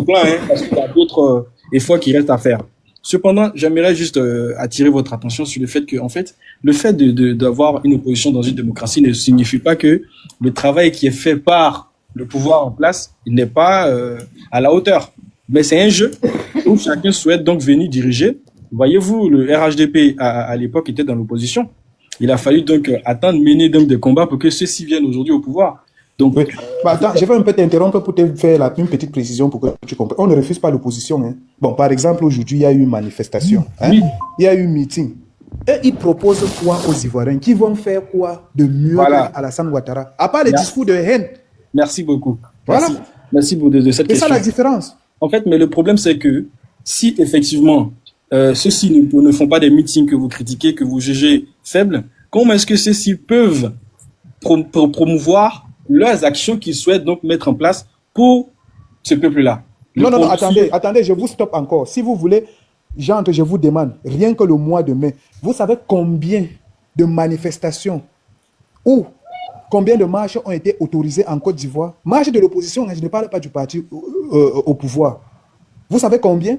plans, hein, parce qu'il y a d'autres efforts qui restent à faire. Cependant, j'aimerais juste attirer votre attention sur le fait que, en fait, le fait d'avoir une opposition dans une démocratie ne signifie pas que le travail qui est fait par le pouvoir en place, il n'est pas à la hauteur. Mais c'est un jeu où chacun souhaite donc venir diriger. Voyez-vous, le RHDP à l'époque était dans l'opposition. Il a fallu donc attendre, mener donc des combats pour que ceux-ci viennent aujourd'hui au pouvoir. Donc, oui. Attends, je vais un peu t'interrompre pour te faire une petite précision pour que tu comprennes. On ne refuse pas l'opposition. Hein. Bon, par exemple, aujourd'hui, il y a eu une manifestation. Hein? Oui. Il y a eu un meeting. Et ils proposent quoi aux Ivoiriens? Qui vont faire quoi de mieux à Alassane Ouattara? À part les discours de haine. Merci beaucoup. Voilà. Merci de cette question. C'est ça la différence. En fait, mais le problème, c'est que si effectivement, ceux-ci ne font pas des meetings que vous critiquez, que vous jugez faibles, comment est-ce que ceux-ci peuvent promouvoir leurs actions qu'ils souhaitent donc mettre en place pour ce peuple-là? Non, attendez, je vous stoppe encore. Si vous voulez, j'entre, je vous demande, rien que le mois de mai, vous savez combien de manifestations ou combien de marches ont été autorisées en Côte d'Ivoire? Marche de l'opposition, je ne parle pas du parti au pouvoir. Vous savez combien?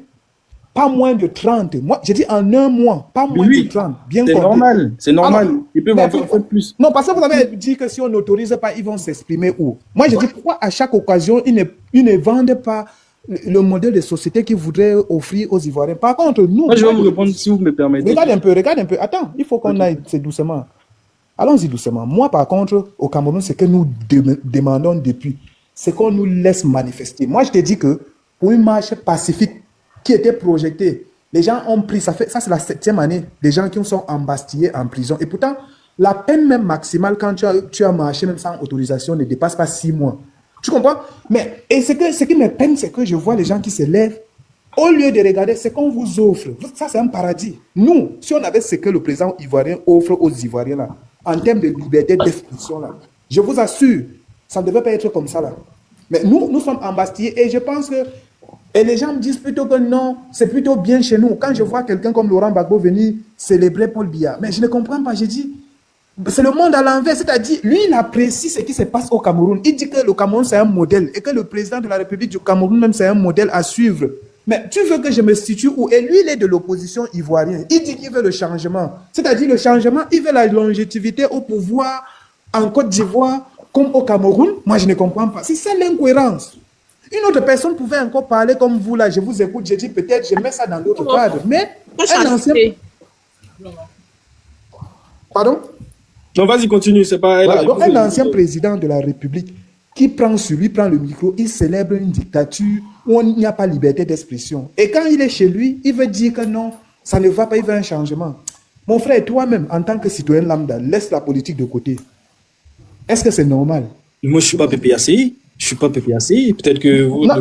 Pas moins de 30. Moi, j'ai dit en un mois, pas moins de 30. Bien c'est normal, c'est normal. Alors, ils peuvent en faire plus. Non, parce que vous avez dit que si on n'autorise pas, ils vont s'exprimer où? Moi, je dis pourquoi à chaque occasion, ils ne vendent pas le modèle de société qu'ils voudraient offrir aux Ivoiriens. Par contre, nous... Moi, je vais vous répondre si vous me permettez. Regarde un peu. Attends, il faut qu'on aille doucement. Allons-y doucement. Moi, par contre, au Cameroun, ce que nous demandons depuis, c'est qu'on nous laisse manifester. Moi, je te dis que pour une marche pacifique qui était projetée Les gens ont pris, ça c'est la 7e année, des gens qui sont embastillés en prison. Et pourtant, la peine même maximale quand tu as marché même sans autorisation ne dépasse pas 6 mois. Tu comprends? Mais et ce qui me peine, c'est que je vois les gens qui se lèvent. Au lieu de regarder ce qu'on vous offre, ça c'est un paradis. Nous, si on avait ce que le président ivoirien offre aux Ivoiriens là, en termes de liberté d'expression là, je vous assure, ça ne devait pas être comme ça là. Mais nous sommes embastillés et je pense que et les gens me disent plutôt que non, c'est plutôt bien chez nous. Quand je vois quelqu'un comme Laurent Gbagbo venir célébrer Paul Biya, mais je ne comprends pas, je dis, c'est le monde à l'envers, c'est-à-dire, lui, il apprécie ce qui se passe au Cameroun. Il dit que le Cameroun, c'est un modèle et que le président de la République du Cameroun, même, c'est un modèle à suivre. Mais tu veux que je me situe où? Et lui, il est de l'opposition ivoirienne. Il dit qu'il veut le changement. C'est-à-dire, le changement, il veut la longévité au pouvoir en Côte d'Ivoire comme au Cameroun. Moi, je ne comprends pas. C'est ça l'incohérence. Une autre personne pouvait encore parler comme vous, là. Je vous écoute, je dis peut-être, je mets ça dans d'autres cadres. Mais un ancien... Pardon? Non, vas-y, continue. C'est pas... Voilà, donc un ancien président de la République qui prend sur lui, prend le micro, il célèbre une dictature où il n'y a pas liberté d'expression. Et quand il est chez lui, il veut dire que non, ça ne va pas, il veut un changement. Mon frère, toi-même, en tant que citoyen lambda, laisse la politique de côté. Est-ce que c'est normal? Moi, je ne suis pas PPACI. Je ne suis pas PPACI. Peut-être que vous... Non,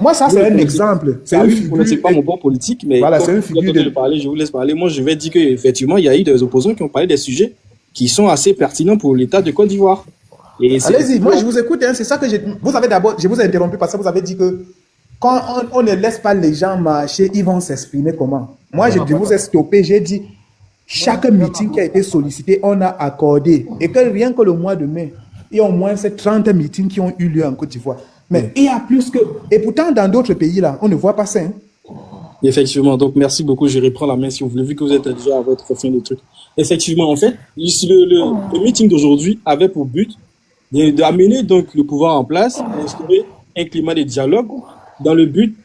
moi, ça, c'est un exemple. C'est une figure. Ce n'est pas mon bord politique, mais voilà, c'est une figure de parler, je vous laisse parler. Moi, je vais dire qu'effectivement, il y a eu des opposants qui ont parlé des sujets qui sont assez pertinents pour l'État de Côte d'Ivoire. Allez-y, moi je vous écoute, hein, c'est ça que vous avez d'abord, je vous ai interrompu parce que vous avez dit que quand on ne laisse pas les gens marcher, ils vont s'exprimer comment? Moi je vous ai stoppé, j'ai dit chaque meeting qui a été sollicité, on a accordé et que rien que le mois de mai, il y a au moins ces 30 meetings qui ont eu lieu en Côte d'Ivoire. Mais il y a plus que... Et pourtant dans d'autres pays là, on ne voit pas ça. Hein. Effectivement, donc merci beaucoup, je reprends la main si vous voulez, vu que vous êtes déjà à votre fin de truc. Effectivement, en fait, le meeting d'aujourd'hui avait pour but d'amener donc le pouvoir en place, d'instaurer un climat de dialogue dans le but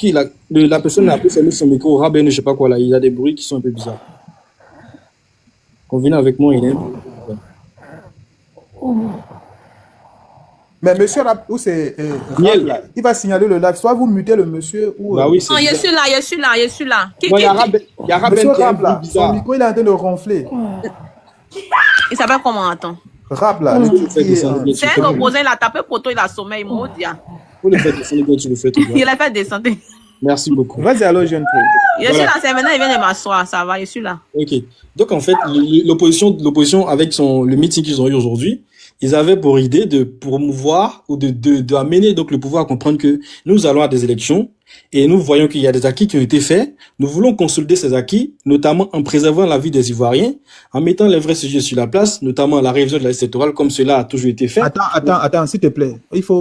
la personne a pu fermer son micro, Rabin, je sais pas quoi là, il y a des bruits qui sont un peu bizarres. Convenez avec moi, il est un peu... Mais monsieur où c'est il va signaler le live, soit vous mutez le monsieur ou... Bah oui, non, je suis là. Il y a Rabin qui est un peu bizarre. Son micro il est en train de ronfler. Il s'appelle comment, attends? Rap là. C'est un opposant, il a tapé poteau, il a sommeil, maudit. Vous le faites descendre, tu le fais tout. Il a fait descendre. Merci beaucoup. Vas-y alors, jeune frère. Je suis là, c'est maintenant, il vient de m'asseoir, ça va, je suis là. Ok. Donc en fait, l'opposition avec le meeting qu'ils ont eu aujourd'hui, ils avaient pour idée de promouvoir ou de amener donc le pouvoir à comprendre que nous allons à des élections et nous voyons qu'il y a des acquis qui ont été faits. Nous voulons consolider ces acquis, notamment en préservant la vie des Ivoiriens, en mettant les vrais sujets sur la place, notamment la révision de la liste électorale, comme cela a toujours été fait. Attends, s'il te plaît.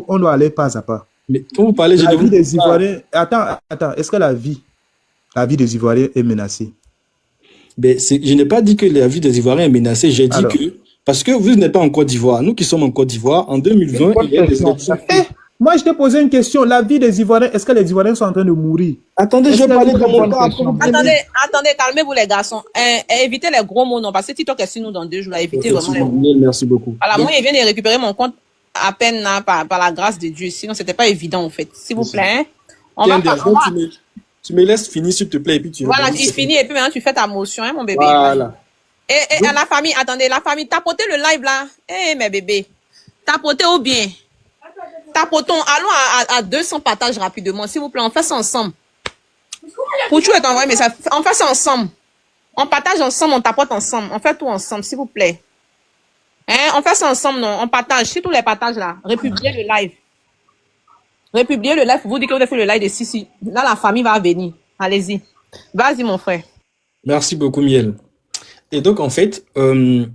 On doit aller pas à pas. Mais quand vous parlez, la vie des Ivoiriens. Attends. Est-ce que la vie des Ivoiriens est menacée? Ben, je n'ai pas dit que la vie des Ivoiriens est menacée. J'ai dit que parce que vous n'êtes pas en Côte d'Ivoire. Nous qui sommes en Côte d'Ivoire, en 2020, il y a des élections. Moi, je te posais une question. La vie des Ivoiriens, est-ce que les Ivoiriens sont en train de mourir? Attendez, je vais parler de mon cas. Attendez, calmez-vous les garçons. Évitez les gros mots, non, parce que TikTok est sur nous dans 2 jours. Évitez vraiment les mots. Merci beaucoup. Alors, moi, il vient de récupérer mon compte à peine là, par la grâce de Dieu. Sinon, c'était pas évident, en fait. S'il vous plaît. Tu me laisses finir, s'il te plaît, et puis tu... Voilà, il finit, et puis maintenant, tu fais ta motion, hein, mon bébé. Voilà. Et à la famille, attendez, la famille, tapotez le live là. Mes bébés. Tapotez ou bien. Tapotons, allons à 200 partages rapidement, s'il vous plaît, on fait ça ensemble. Pour tout est envoyé, mais ça, on fait ça ensemble. On partage ensemble, on tapote ensemble, on fait tout ensemble, s'il vous plaît. On fait ça ensemble, non, on partage, si tous les partages là, republiez le live. Republiez le live, vous dites que vous avez fait le live de Sissi. Là, la famille va venir. Allez-y. Vas-y, mon frère. Merci beaucoup, Miel. Et donc, en fait, le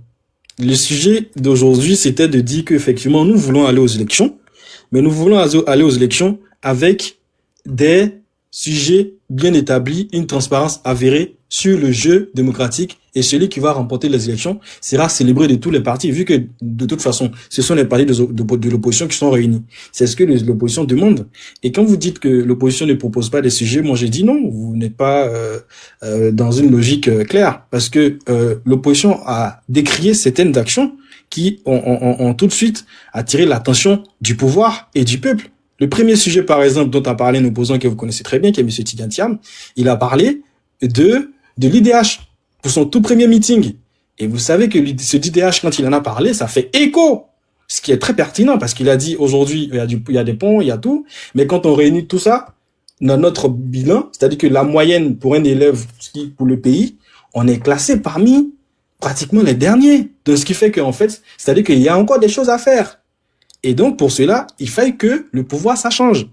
sujet d'aujourd'hui, c'était de dire qu'effectivement, nous voulons aller aux élections, mais nous voulons aller aux élections avec des sujets bien établis, une transparence avérée sur le jeu démocratique, et celui qui va remporter les élections sera célébré de tous les partis, vu que de toute façon, ce sont les partis de l'opposition qui sont réunis. C'est ce que l'opposition demande. Et quand vous dites que l'opposition ne propose pas des sujets, moi j'ai dit non, vous n'êtes pas dans une logique claire, parce que l'opposition a décrié certaines actions qui ont tout de suite attiré l'attention du pouvoir et du peuple. Le premier sujet, par exemple, dont a parlé un opposant que vous connaissez très bien, qui est M. Tigantiam, il a parlé de l'IDH pour son tout premier meeting. Et vous savez que ce IDH, quand il en a parlé, ça fait écho. Ce qui est très pertinent parce qu'il a dit aujourd'hui, il y a des ponts, il y a tout. Mais quand on réunit tout ça dans notre bilan, c'est-à-dire que la moyenne pour un élève pour le pays, on est classé parmi pratiquement les derniers. Donc, ce qui fait qu'en fait, c'est-à-dire qu'il y a encore des choses à faire. Et donc, pour cela, il fallait que le pouvoir, ça change.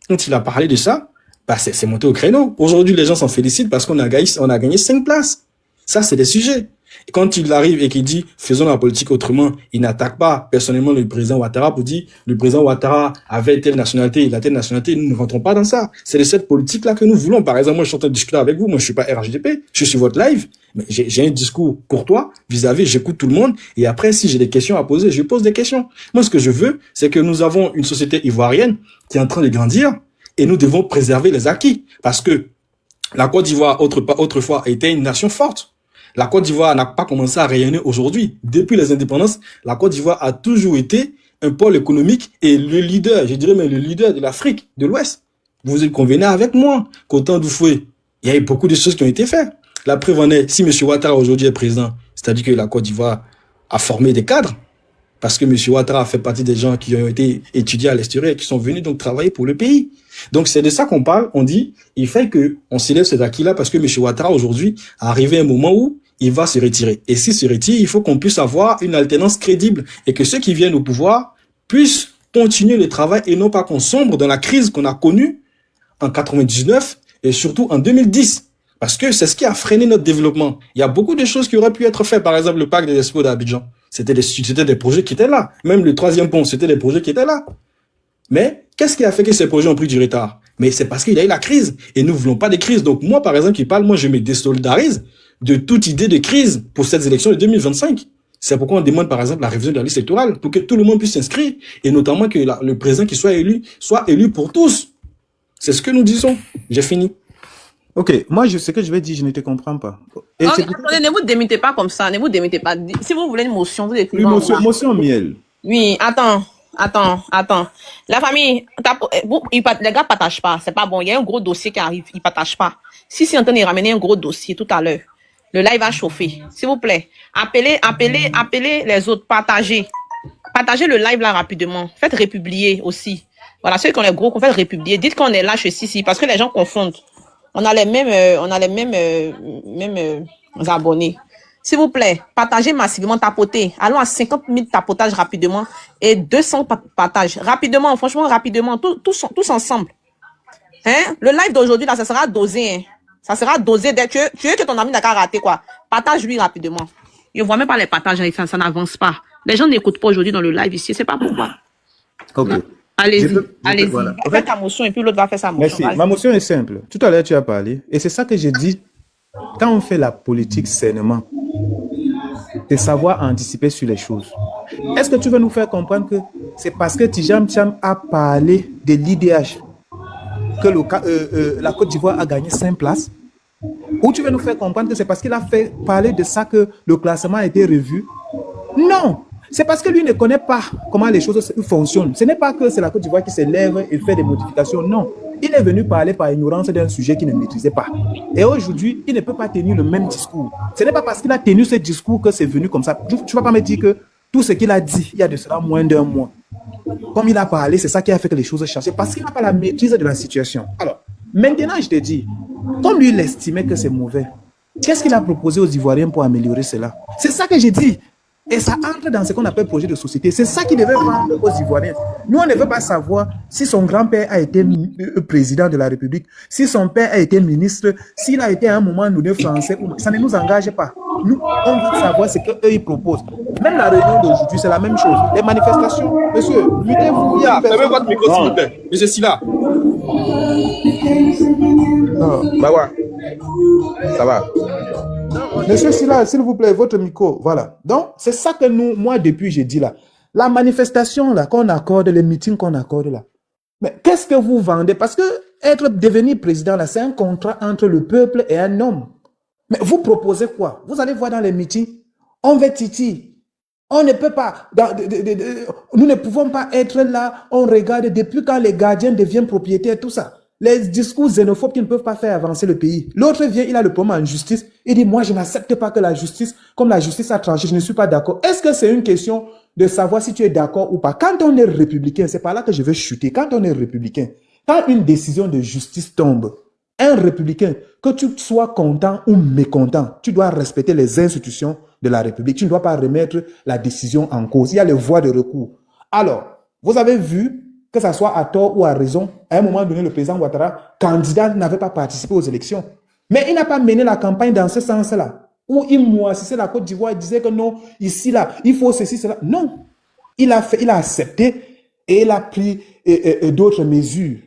Quand il a parlé de ça, bah, c'est monté au créneau. Aujourd'hui, les gens s'en félicitent parce qu'on a gagné 5 places. Ça, c'est des sujets. Et quand il arrive et qu'il dit, faisons la politique autrement, il n'attaque pas personnellement le président Ouattara pour dire, le président Ouattara avait telle nationalité, il a telle nationalité, nous ne rentrons pas dans ça. C'est de cette politique-là que nous voulons. Par exemple, moi, je suis en train de discuter avec vous, moi, je suis pas RHDP, je suis votre live, mais j'ai un discours courtois vis-à-vis, j'écoute tout le monde, et après, si j'ai des questions à poser, je pose des questions. Moi, ce que je veux, c'est que nous avons une société ivoirienne qui est en train de grandir, et nous devons préserver les acquis. Parce que la Côte d'Ivoire, autrefois, était une nation forte. La Côte d'Ivoire n'a pas commencé à rayonner aujourd'hui. Depuis les indépendances, la Côte d'Ivoire a toujours été un pôle économique et le leader, je dirais même le leader de l'Afrique de l'Ouest. Vous convenez avec moi qu'au temps d'Oufoué, il y a eu beaucoup de choses qui ont été faites. La preuve en est, si M. Ouattara aujourd'hui est président, c'est-à-dire que la Côte d'Ivoire a formé des cadres, parce que M. Ouattara fait partie des gens qui ont été étudiés à l'extérieur et qui sont venus donc travailler pour le pays. Donc c'est de ça qu'on parle, on dit, il fait que on s'élève cet acquis-là parce que M. Ouattara aujourd'hui a arrivé un moment où il va se retirer. Et s'il se retire, il faut qu'on puisse avoir une alternance crédible et que ceux qui viennent au pouvoir puissent continuer le travail et non pas qu'on sombre dans la crise qu'on a connue en 99 et surtout en 2010. Parce que c'est ce qui a freiné notre développement. Il y a beaucoup de choses qui auraient pu être faites. Par exemple, le parc des expos d'Abidjan. C'était des projets qui étaient là. Même le 3e pont, c'était des projets qui étaient là. Mais qu'est-ce qui a fait que ces projets ont pris du retard? Mais c'est parce qu'il y a eu la crise. Et nous ne voulons pas de crise. Donc moi, par exemple, qui parle, moi, je me désolidarise de toute idée de crise pour cette élection de 2025. C'est pourquoi on demande, par exemple, la révision de la liste électorale pour que tout le monde puisse s'inscrire et notamment que le président qui soit élu pour tous. C'est ce que nous disons. J'ai fini. Ok, moi, ce que je vais dire, je ne te comprends pas. Et Attendez, ne vous démitez pas comme ça, ne vous démitez pas. Si vous voulez une motion, vous écrivez. Une motion miel. Oui, attends. La famille, les gars partagent pas, c'est pas bon. Il y a un gros dossier qui arrive, ils partagent pas. Si c'est en train de ramener un gros dossier tout à l'heure, le live va chauffer. S'il vous plaît, appelez les autres, partagez le live là rapidement. Faites republier aussi. Voilà, ceux qui ont les gros, qu'on fait republier. Dites qu'on est là chez Sissi, parce que les gens confondent. On a les mêmes abonnés. S'il vous plaît, partagez massivement, tapotez. Allons à 50 000 tapotages rapidement et 200 partages rapidement, franchement rapidement, tous ensemble. Hein? Le live d'aujourd'hui là, ça sera dosé. Hein? Ça sera dosé. Tu veux que ton ami n'a qu'à rater quoi? Partage-lui rapidement. Je ne vois même pas les partages, ça n'avance pas. Les gens n'écoutent pas aujourd'hui dans le live ici, c'est pas pourquoi. Ok. Allez-y. Voilà. Fais ta motion et puis l'autre va faire sa motion. Merci. Ma motion est simple. Tout à l'heure, tu as parlé. Et c'est ça que j'ai dit. Quand on fait la politique sainement, c'est savoir anticiper sur les choses. Est-ce que tu veux nous faire comprendre que c'est parce que Tijam Tcham a parlé de l'IDH que la Côte d'Ivoire a gagné 5 places? Ou tu veux nous faire comprendre que c'est parce qu'il a fait parler de ça que le classement a été revu? Non! C'est parce que lui ne connaît pas comment les choses fonctionnent. Ce n'est pas que c'est la Côte d'Ivoire qui s'élève et fait des modifications. Non. Il est venu parler par ignorance d'un sujet qu'il ne maîtrisait pas. Et aujourd'hui, il ne peut pas tenir le même discours. Ce n'est pas parce qu'il a tenu ce discours que c'est venu comme ça. Tu ne vas pas me dire que tout ce qu'il a dit, il y a de cela moins d'un mois. Comme il a parlé, c'est ça qui a fait que les choses changent. Parce qu'il n'a pas la maîtrise de la situation. Alors, maintenant, je te dis, comme lui, il estimait que c'est mauvais, qu'est-ce qu'il a proposé aux Ivoiriens pour améliorer cela? C'est ça que j'ai dit. Et ça entre dans ce qu'on appelle projet de société. C'est ça qui devait vendre aux Ivoiriens. Nous, on ne veut pas savoir si son grand-père a été président de la République, si son père a été ministre, s'il a été à un moment nommé français. Ça ne nous engage pas. Nous, on veut savoir ce qu'eux, ils proposent. Même la réunion d'aujourd'hui, c'est la même chose. Les manifestations, monsieur, mutez-vous. Fermez votre micro, s'il vous plaît. Monsieur Silla. Bah ouais. Ça va. Monsieur Silla, s'il vous plaît, votre micro. Voilà. Donc, c'est ça que moi, depuis, j'ai dit là. La manifestation là qu'on accorde, les meetings qu'on accorde là. Mais qu'est-ce que vous vendez? Parce que devenir président là, c'est un contrat entre le peuple et un homme. Mais vous proposez quoi? Vous allez voir dans les meetings, on veut Titi. On ne peut pas, nous ne pouvons pas être là, on regarde depuis quand les gardiens deviennent propriétaires, tout ça. Les discours xénophobes qui ne peuvent pas faire avancer le pays. L'autre vient, il a le problème en justice, il dit, moi je n'accepte pas que la justice, comme la justice a tranché, je ne suis pas d'accord. Est-ce que c'est une question de savoir si tu es d'accord ou pas? Quand on est républicain, c'est par là que je veux chuter, quand on est républicain, quand une décision de justice tombe, un républicain, que tu sois content ou mécontent, tu dois respecter les institutions de la République. Tu ne dois pas remettre la décision en cause. Il y a les voies de recours. Alors, vous avez vu, que ce soit à tort ou à raison, à un moment donné, le président Ouattara, candidat, n'avait pas participé aux élections. Mais il n'a pas mené la campagne dans ce sens-là. Où il moississait la Côte d'Ivoire, il disait que non, ici, là, il faut ceci, cela. Non. Il a accepté et il a pris d'autres mesures.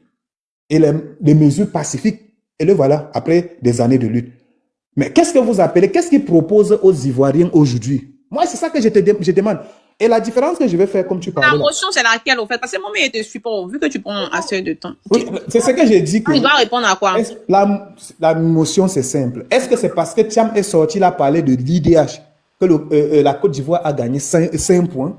Et les mesures pacifiques. Et le voilà, après des années de lutte. Mais qu'est-ce que vous appelez, qu'est-ce qu'il propose aux Ivoiriens aujourd'hui? Moi, c'est ça que je demande. Et la différence que je vais faire, comme tu parlais. La motion, c'est laquelle, au fait? Parce que moi, il te support, vu que tu prends assez de temps. Oui, c'est ce que j'ai dit. Il doit répondre à quoi? La motion, c'est simple. Est-ce que c'est parce que Thiam est sorti, il a parlé de l'IDH, que la Côte d'Ivoire a gagné 5 points?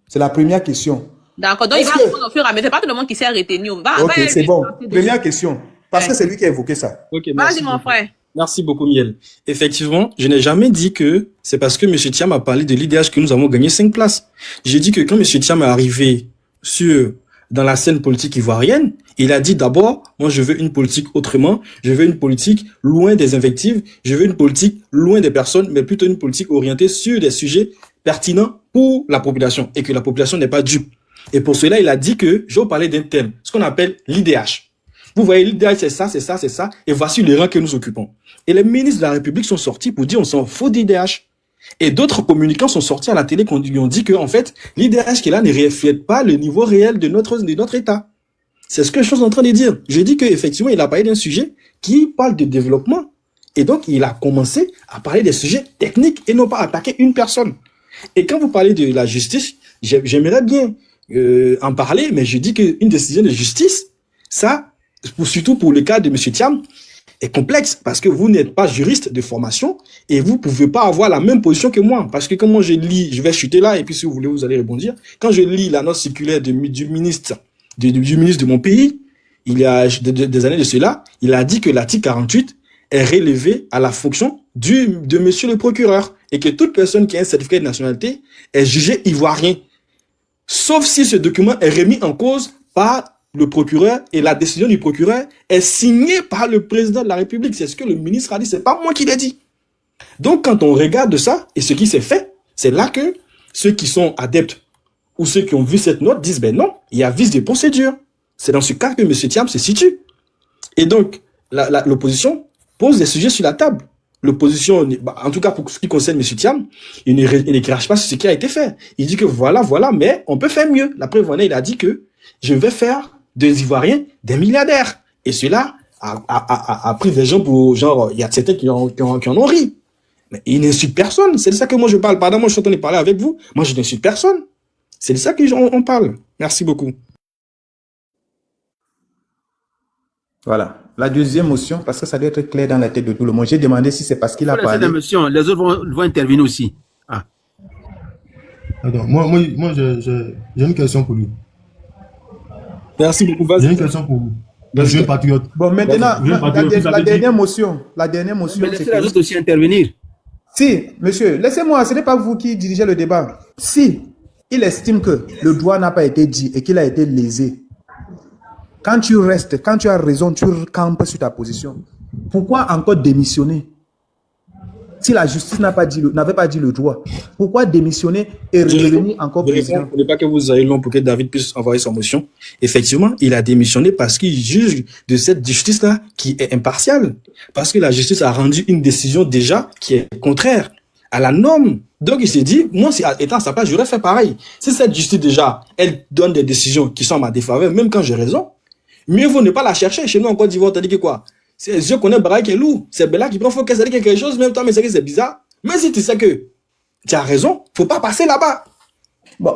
C'est la première question. D'accord, donc il va répondre au fur et à mesure. C'est pas tout le monde qui s'est retenu. Ok, c'est bon. Première question. Parce que c'est lui qui a évoqué ça. Ok, vas-y, mon frère. Merci beaucoup, Miel. Effectivement, je n'ai jamais dit que c'est parce que M. Thiam a parlé de l'IDH que nous avons gagné 5 places. J'ai dit que quand M. Thiam est arrivé dans la scène politique ivoirienne, il a dit d'abord, moi je veux une politique autrement, je veux une politique loin des invectives, je veux une politique loin des personnes, mais plutôt une politique orientée sur des sujets pertinents pour la population et que la population n'est pas dupe. Et pour cela, il a dit que je vais parler d'un thème, ce qu'on appelle l'IDH. Vous voyez, l'IDH, c'est ça, c'est ça, c'est ça. Et voici les rangs que nous occupons. Et les ministres de la République sont sortis pour dire on s'en fout d'IDH. Et d'autres communicants sont sortis à la télé qui ont dit que, en fait, l'IDH qui est là ne reflète pas le niveau réel de notre État. C'est ce que je suis en train de dire. Je dis qu'effectivement, il a parlé d'un sujet qui parle de développement. Et donc, il a commencé à parler des sujets techniques et non pas attaquer une personne. Et quand vous parlez de la justice, j'aimerais bien en parler, mais je dis qu'une décision de justice, ça, surtout pour le cas de M. Thiam, est complexe parce que vous n'êtes pas juriste de formation et vous pouvez pas avoir la même position que moi. Parce que quand moi je lis, je vais chuter là et puis si vous voulez, vous allez rebondir. Quand je lis la note circulaire du ministre de mon pays, il y a des années de cela, il a dit que l'article 48 est relevé à la fonction de monsieur le procureur et que toute personne qui a un certificat de nationalité est jugée ivoirien. Sauf si ce document est remis en cause par le procureur et la décision du procureur est signée par le président de la République. C'est ce que le ministre a dit, c'est pas moi qui l'ai dit. Donc, quand on regarde ça et ce qui s'est fait, c'est là que ceux qui sont adeptes ou ceux qui ont vu cette note disent, ben non, il y a vice de procédure. C'est dans ce cas que M. Thiam se situe. Et donc, l'opposition pose des sujets sur la table. L'opposition, en tout cas pour ce qui concerne M. Thiam, il ne crache pas sur ce qui a été fait. Il dit que voilà, mais on peut faire mieux. La preuve, il a dit que je vais faire des Ivoiriens des milliardaires. Et cela a pris des gens pour, genre, il y a certains qui en ont ri. Mais il n'insulte personne. C'est de ça que moi je parle. Pardon, moi je suis en train de parler avec vous. Moi je n'insulte personne. C'est de ça qu'on parle. Merci beaucoup. Voilà. La deuxième motion, parce que ça doit être clair dans la tête de tout le monde. J'ai demandé si c'est parce qu'il a parlé. Les autres vont intervenir aussi. Ah. Attends, moi j'ai une question pour lui. Merci beaucoup. J'ai une question pour vous. Le jeune patriote. Bon, maintenant, la dernière motion. Mais laissez les autres aussi intervenir. Si, monsieur, laissez-moi, ce n'est pas vous qui dirigez le débat. Si il estime que le droit n'a pas été dit et qu'il a été lésé, quand tu as raison, tu campes sur ta position. Pourquoi encore démissionner? Si la justice n'avait pas dit le droit, pourquoi démissionner et revenir encore président? Je ne voulais pas que vous ayez long pour que David puisse envoyer son motion. Effectivement, il a démissionné parce qu'il juge de cette justice-là qui est impartiale. Parce que la justice a rendu une décision déjà qui est contraire à la norme. Donc il s'est dit, moi, si étant à sa place, j'aurais fait pareil. Si cette justice déjà, elle donne des décisions qui sont à ma défaveur, même quand j'ai raison, mieux vaut ne pas la chercher. Chez nous en Côte d'Ivoire, t'as dit que quoi? Je connais Barack et Lou. C'est Bella qui prend faut qu'elle dise quelque chose, même temps, mais c'est bizarre. Mais si tu sais que tu as raison, faut pas passer là-bas. Bon,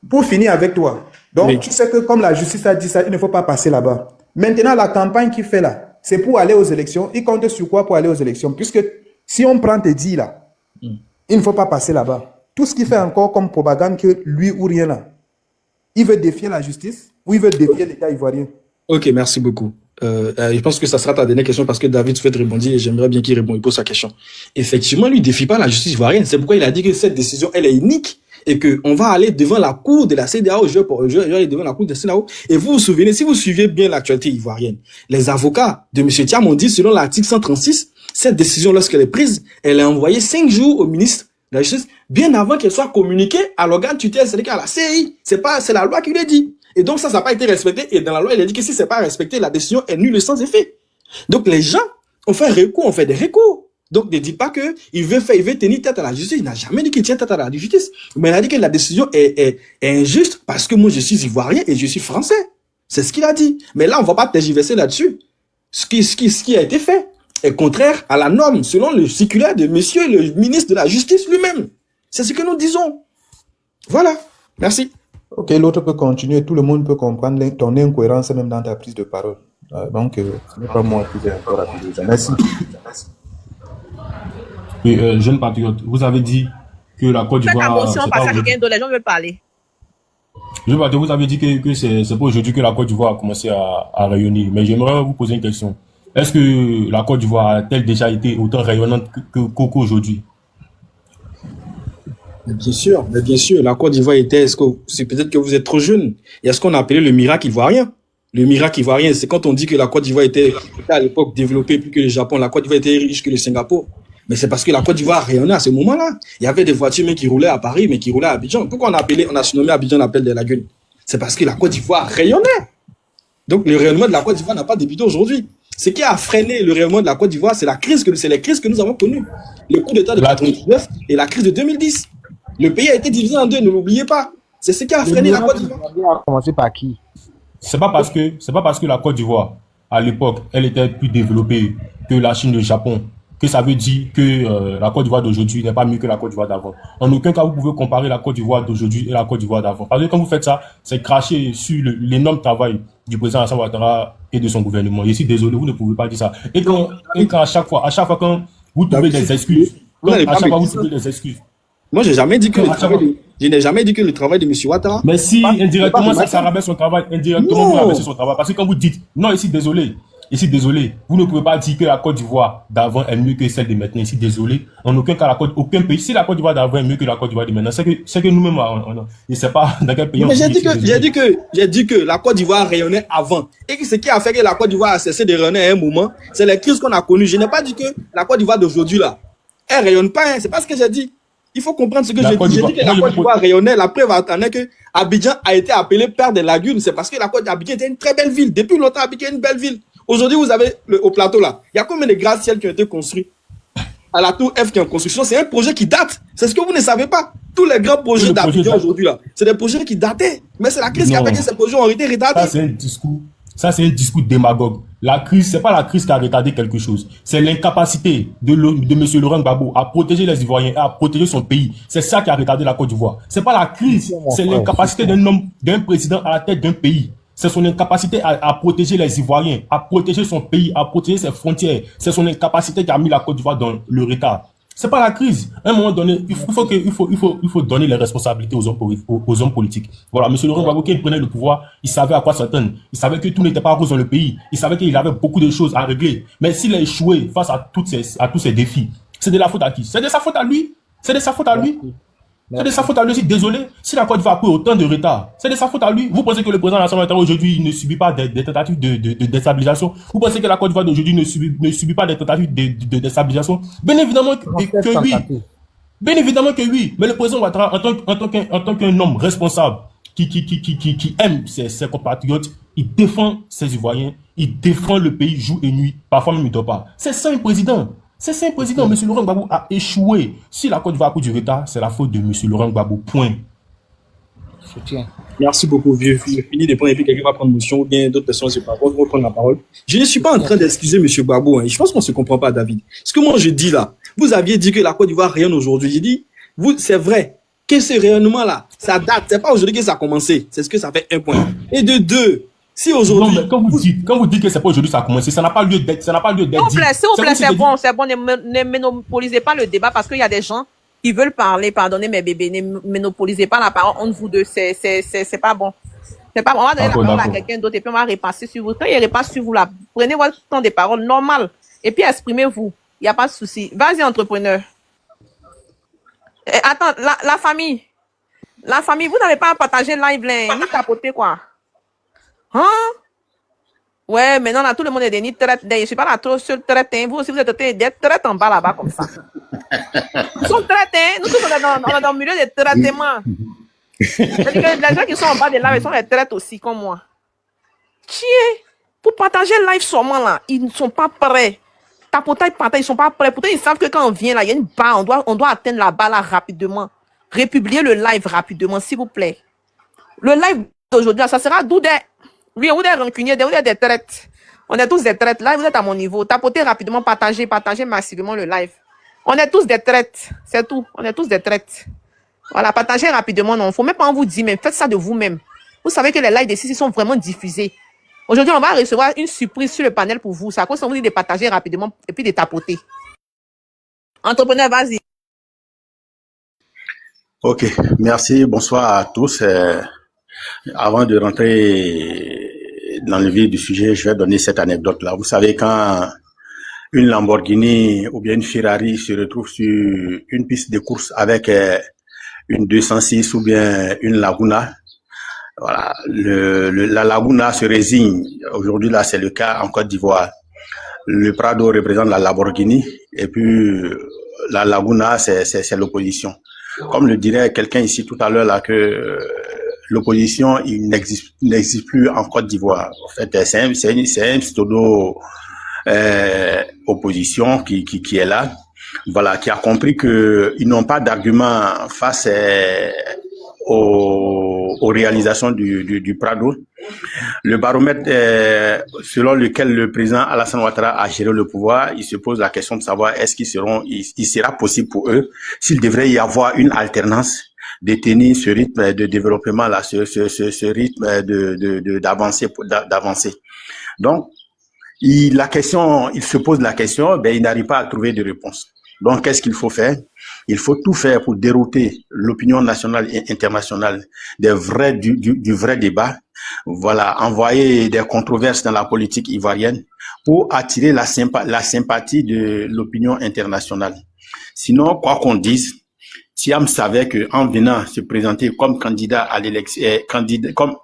pour finir avec toi, donc tu sais que comme la justice a dit ça, il ne faut pas passer là-bas. Maintenant, la campagne qu'il fait là, c'est pour aller aux élections. Il compte sur quoi pour aller aux élections? Puisque si on prend tes dits là, il ne faut pas passer là-bas. tout ce qu'il fait encore comme propagande que lui ou rien là. Il veut défier la justice ou il veut défier l'État ivoirien. Ok, merci beaucoup. Je pense que ça sera ta dernière question parce que David souhaite répondre et j'aimerais bien qu'il réponde, il pose sa question. Effectivement, lui, il ne défie pas la justice ivoirienne. C'est pourquoi il a dit que cette décision, elle est unique et qu'on va aller devant la cour de la CEDEAO. Je vais aller devant la cour de la CEDEAO. Et vous vous souvenez, si vous suivez bien l'actualité ivoirienne, les avocats de M. Thiam ont dit, selon l'article 136, cette décision, lorsqu'elle est prise, elle est envoyée 5 jours au ministre de la Justice, bien avant qu'elle soit communiquée à l'organe tutelle, c'est-à-dire à la CEI. C'est la loi qui le dit. Et donc ça n'a pas été respecté. Et dans la loi, il a dit que si c'est pas respecté, la décision est nulle et sans effet. Donc les gens ont fait recours, ont fait des recours. Donc ne dites pas que il veut tenir tête à la justice. Il n'a jamais dit qu'il tient tête à la justice. Mais il a dit que la décision est injuste parce que moi je suis ivoirien et je suis français. C'est ce qu'il a dit. Mais là, on ne va pas tergiverser là-dessus. Ce qui a été fait est contraire à la norme, selon le circulaire de monsieur le ministre de la Justice lui-même. C'est ce que nous disons. Voilà. Merci. Ok, l'autre peut continuer. Tout le monde peut comprendre ton incohérence même dans ta prise de parole. Donc, ce n'est pas moi qui vais encore appuyer. Merci. Oui, jeune patriote, vous avez dit que la Côte d'Ivoire... Les gens veulent parler. Jeune patriote, vous avez dit que c'est pas aujourd'hui que la Côte d'Ivoire a commencé à rayonner. Mais j'aimerais vous poser une question. Est-ce que la Côte d'Ivoire a-t-elle déjà été autant rayonnante qu'aujourd'hui? Mais bien sûr, la Côte d'Ivoire était, c'est peut-être que vous êtes trop jeune. Il y a ce qu'on a appelé le miracle ivoirien. Le miracle ivoirien, c'est quand on dit que la Côte d'Ivoire était à l'époque développée plus que le Japon, la Côte d'Ivoire était riche que le Singapour. Mais c'est parce que la Côte d'Ivoire rayonnait à ce moment-là. Il y avait des voitures mais qui roulaient à Paris, mais qui roulaient à Abidjan. Pourquoi on a surnommé Abidjan l'appel des lagunes? C'est parce que la Côte d'Ivoire rayonnait. Donc le rayonnement de la Côte d'Ivoire n'a pas débuté aujourd'hui. Ce qui a freiné le rayonnement de la Côte d'Ivoire, c'est les crises que nous avons connues. Le coup d'État de 1999 et la crise de 2010. Le pays a été divisé en deux, ne l'oubliez pas. C'est ce qui a freiné la Côte d'Ivoire. A commencé par qui? C'est pas parce que la Côte d'Ivoire, à l'époque, elle était plus développée que la Chine et le Japon, que ça veut dire que la Côte d'Ivoire d'aujourd'hui n'est pas mieux que la Côte d'Ivoire d'avant. En aucun cas, vous pouvez comparer la Côte d'Ivoire d'aujourd'hui et la Côte d'Ivoire d'avant. Parce que quand vous faites ça, c'est cracher sur l'énorme travail du président Alassane Ouattara et de son gouvernement. Je suis désolé, vous ne pouvez pas dire ça. Et quand à chaque fois quand vous trouvez des excuses, moi, je n'ai jamais dit que le travail de M. Ouattara. Mais si indirectement ça rabaisse son travail, indirectement vous rabaissez son travail. Parce que quand vous dites, non, ici désolé, vous ne pouvez pas dire que la Côte d'Ivoire d'avant est mieux que celle de maintenant. Ici désolé, en aucun cas aucun pays. Si la Côte d'Ivoire d'avant est mieux que la Côte d'Ivoire de maintenant, c'est que nous-mêmes, on ne sait pas dans quel pays. Mais j'ai dit que la Côte d'Ivoire rayonnait avant. Et que ce qui a fait que la Côte d'Ivoire a cessé de rayonner à un moment, c'est les crises qu'on a connues. Je n'ai pas dit que la Côte d'Ivoire d'aujourd'hui là, elle rayonne pas. Hein. C'est pas ce que j'ai dit. Il faut comprendre ce que j'ai dit. J'ai dit que la Côte d'Ivoire rayonnait. La preuve en est que Abidjan a été appelé père des lagunes. C'est parce que la Côte d'Abidjan était une très belle ville. Depuis longtemps, Abidjan est une belle ville. Aujourd'hui, vous avez au plateau là. Il y a combien de gratte-ciel qui ont été construits à la tour F qui est en construction? C'est un projet qui date. C'est ce que vous ne savez pas. Tous les grands projets d'Abidjan aujourd'hui là, c'est des projets qui dataient. Mais c'est la crise qui a fait que ces projets ont été retardés. Ça, c'est un discours démagogue. La crise, c'est pas la crise qui a retardé quelque chose. C'est l'incapacité de M. Laurent Gbagbo à protéger les Ivoiriens et à protéger son pays. C'est ça qui a retardé la Côte d'Ivoire. C'est pas la crise, c'est l'incapacité d'un président à la tête d'un pays. C'est son incapacité à protéger les Ivoiriens, à protéger son pays, à protéger ses frontières. C'est son incapacité qui a mis la Côte d'Ivoire dans le retard. C'est pas la crise. À un moment donné, il faut donner les responsabilités aux hommes politiques. Voilà, M. Laurent Gbagbo, quand il prenait le pouvoir, il savait à quoi s'attendre. Il savait que tout n'était pas rose dans le pays. Il savait qu'il avait beaucoup de choses à régler. Mais s'il a échoué face à tous ces défis, c'est de la faute à qui? C'est de sa faute à lui. C'est de sa faute à lui. C'est de sa faute à lui. Désolé, si la Côte d'Ivoire a pris autant de retard, c'est de sa faute à lui. Vous pensez que le président Alassane Ouattara aujourd'hui ne subit pas des tentatives de déstabilisation? Vous pensez que la Côte d'Ivoire d'aujourd'hui ne subit pas des tentatives de déstabilisation? Bien évidemment que oui. Bien évidemment que oui. Mais le président Ouattara, en tant qu'un homme responsable, qui aime ses compatriotes, il défend ses Ivoiriens, il défend le pays jour et nuit, parfois même il ne dort pas. C'est ça un président. C'est ça un président. M. Laurent Gbagbo a échoué. Si la Côte d'Ivoire a pris du retard, c'est la faute de M. Laurent Gbagbo. Point. Soutien. Merci beaucoup. Je finis de prendre et puis quelqu'un va prendre motion ou bien d'autres personnes vont prendre la parole. Je ne suis pas en train d'excuser M. Gbagbo. Hein. Je pense qu'on ne se comprend pas, David. Ce que moi je dis là, vous aviez dit que la Côte d'Ivoire rayonne aujourd'hui. J'ai dit, c'est vrai que ce rayonnement-là, ça date. C'est pas aujourd'hui que ça a commencé. C'est ce que ça fait un point. Et de deux, si aujourd'hui. Non, mais quand vous dites que c'est pas aujourd'hui que ça a commencé, ça n'a pas lieu d'être. Ça n'a pas lieu d'être. S'il vous plaît, c'est bon, ne monopolisez pas le débat parce qu'il y a des gens Ils veulent parler, pardonnez mes bébés, ne monopolisez pas la parole entre vous deux, c'est pas bon. C'est pas bon. On va donner la parole à quelqu'un d'autre et puis on va repasser sur vous. Quand il repasse sur vous là, prenez votre temps de parole normal et puis exprimez-vous. Il n'y a pas de souci. Vas-y, entrepreneur. Attends, la famille. La famille, vous n'avez pas à partager live là, ni tapoter quoi. Hein? Ouais, maintenant là, tout le monde est des nids traite. Je suis pas là trop sur le traite. Vous aussi, vous êtes d'être traite en bas là-bas comme ça. Nous sommes traités. Nous tous, on est dans le milieu des traitements. C'est-à-dire que les gens qui sont en bas de live, ils sont des traites aussi, comme moi. Tiens, pour partager le live seulement là, ils ne sont pas prêts. Tapotage, partage, ils sont pas prêts. Pourtant, ils savent que quand on vient là, il y a une barre, on doit atteindre la barre là rapidement. Républier le live rapidement, s'il vous plaît. Le live d'aujourd'hui, ça sera d'où des... Oui, ou des rancuniers, ou des traites. On est tous des traites. Là, vous êtes à mon niveau. Tapotez rapidement, partagez massivement le live. On est tous des traites. C'est tout. On est tous des traites. Voilà, partagez rapidement. Non, il ne faut même pas en vous dire, mais faites ça de vous-même. Vous savez que les lives de Sissi sont vraiment diffusés. Aujourd'hui, on va recevoir une surprise sur le panel pour vous. C'est à cause qu'on vous dit de partager rapidement et puis de tapoter. Entrepreneur, vas-y. Ok, merci, bonsoir à tous. Avant de rentrer dans le vif du sujet, je vais donner cette anecdote-là. Vous savez, quand une Lamborghini ou bien une Ferrari se retrouve sur une piste de course avec une 206 ou bien une Laguna, voilà, la Laguna se résigne. Aujourd'hui, là, c'est le cas en Côte d'Ivoire. Le Prado représente la Lamborghini et puis la Laguna, c'est l'opposition. Comme le dirait quelqu'un ici tout à l'heure là que l'opposition il n'existe plus en Côte d'Ivoire. En fait, c'est un pseudo opposition qui est là. Voilà, qui a compris que ils n'ont pas d'argument face aux réalisations du Prado. Le baromètre selon lequel le président Alassane Ouattara a géré le pouvoir, il se pose la question de savoir est-ce il sera possible pour eux, s'il devrait y avoir une alternance, de tenir ce rythme de développement là, ce rythme d'avancer. Donc, il se pose la question, ben il n'arrive pas à trouver de réponse. Donc, qu'est-ce qu'il faut faire? Il faut tout faire pour dérouter l'opinion nationale et internationale du vrai débat. Voilà, envoyer des controverses dans la politique ivoirienne pour attirer la sympathie de l'opinion internationale. Sinon, quoi qu'on dise, Thiam savait que en venant se présenter comme candidat à l'élection,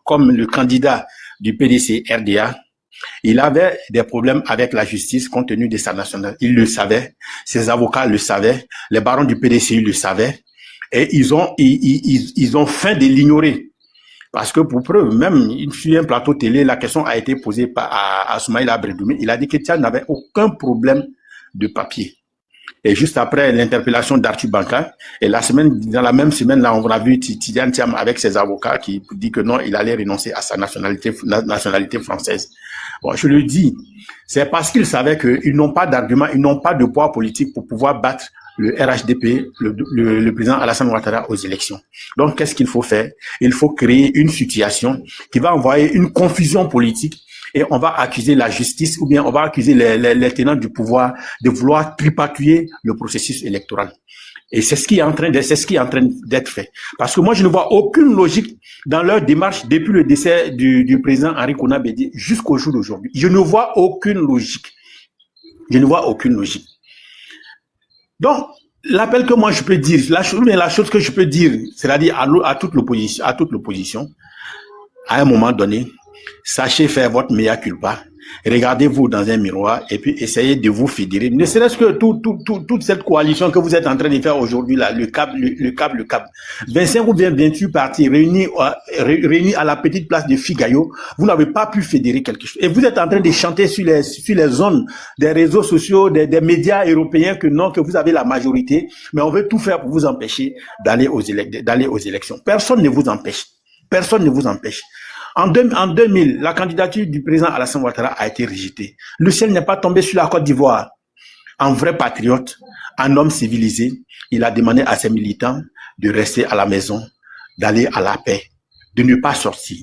comme le candidat du PDC RDA, il avait des problèmes avec la justice compte tenu de sa nationalité. Il le savait, ses avocats le savaient, les barons du PDC le savaient, et ils ont faim de l'ignorer. Parce que pour preuve, même sur un plateau télé, la question a été posée à Soumaïla Bredoumi. Il a dit que Thiam n'avait aucun problème de papier. Et juste après l'interpellation d'Arthur Banca, et dans la même semaine, là, on a vu Tidiane Thiam avec ses avocats qui dit que non, il allait renoncer à sa nationalité française. Bon, je le dis, c'est parce qu'ils savaient qu'ils n'ont pas d'argument, ils n'ont pas de poids politique pour pouvoir battre le RHDP, le président Alassane Ouattara aux élections. Donc, qu'est-ce qu'il faut faire? Il faut créer une situation qui va envoyer une confusion politique et on va accuser la justice ou bien on va accuser les tenants du pouvoir de vouloir tripatouiller le processus électoral. Et c'est ce qui est en train d'être fait. Parce que moi, je ne vois aucune logique dans leur démarche depuis le décès du président Henri Konan Bédié jusqu'au jour d'aujourd'hui. Je ne vois aucune logique. Donc, l'appel que moi je peux dire, la chose que je peux dire, c'est-à-dire à toute l'opposition, à un moment donné, sachez faire votre mea culpa, regardez-vous dans un miroir et puis essayez de vous fédérer. Ne serait-ce que toute cette coalition que vous êtes en train de faire aujourd'hui là, le CAP. 25 ou bien 28 partis réunis à la petite place de Figayo, vous n'avez pas pu fédérer quelque chose. Et vous êtes en train de chanter sur les zones des réseaux sociaux, des médias européens que non, que vous avez la majorité, mais on veut tout faire pour vous empêcher d'aller aux élections. Personne ne vous empêche. En 2000, la candidature du président Alassane Ouattara a été rejetée. Le ciel n'est pas tombé sur la Côte d'Ivoire. Un vrai patriote, un homme civilisé, il a demandé à ses militants de rester à la maison, d'aller à la paix, de ne pas sortir.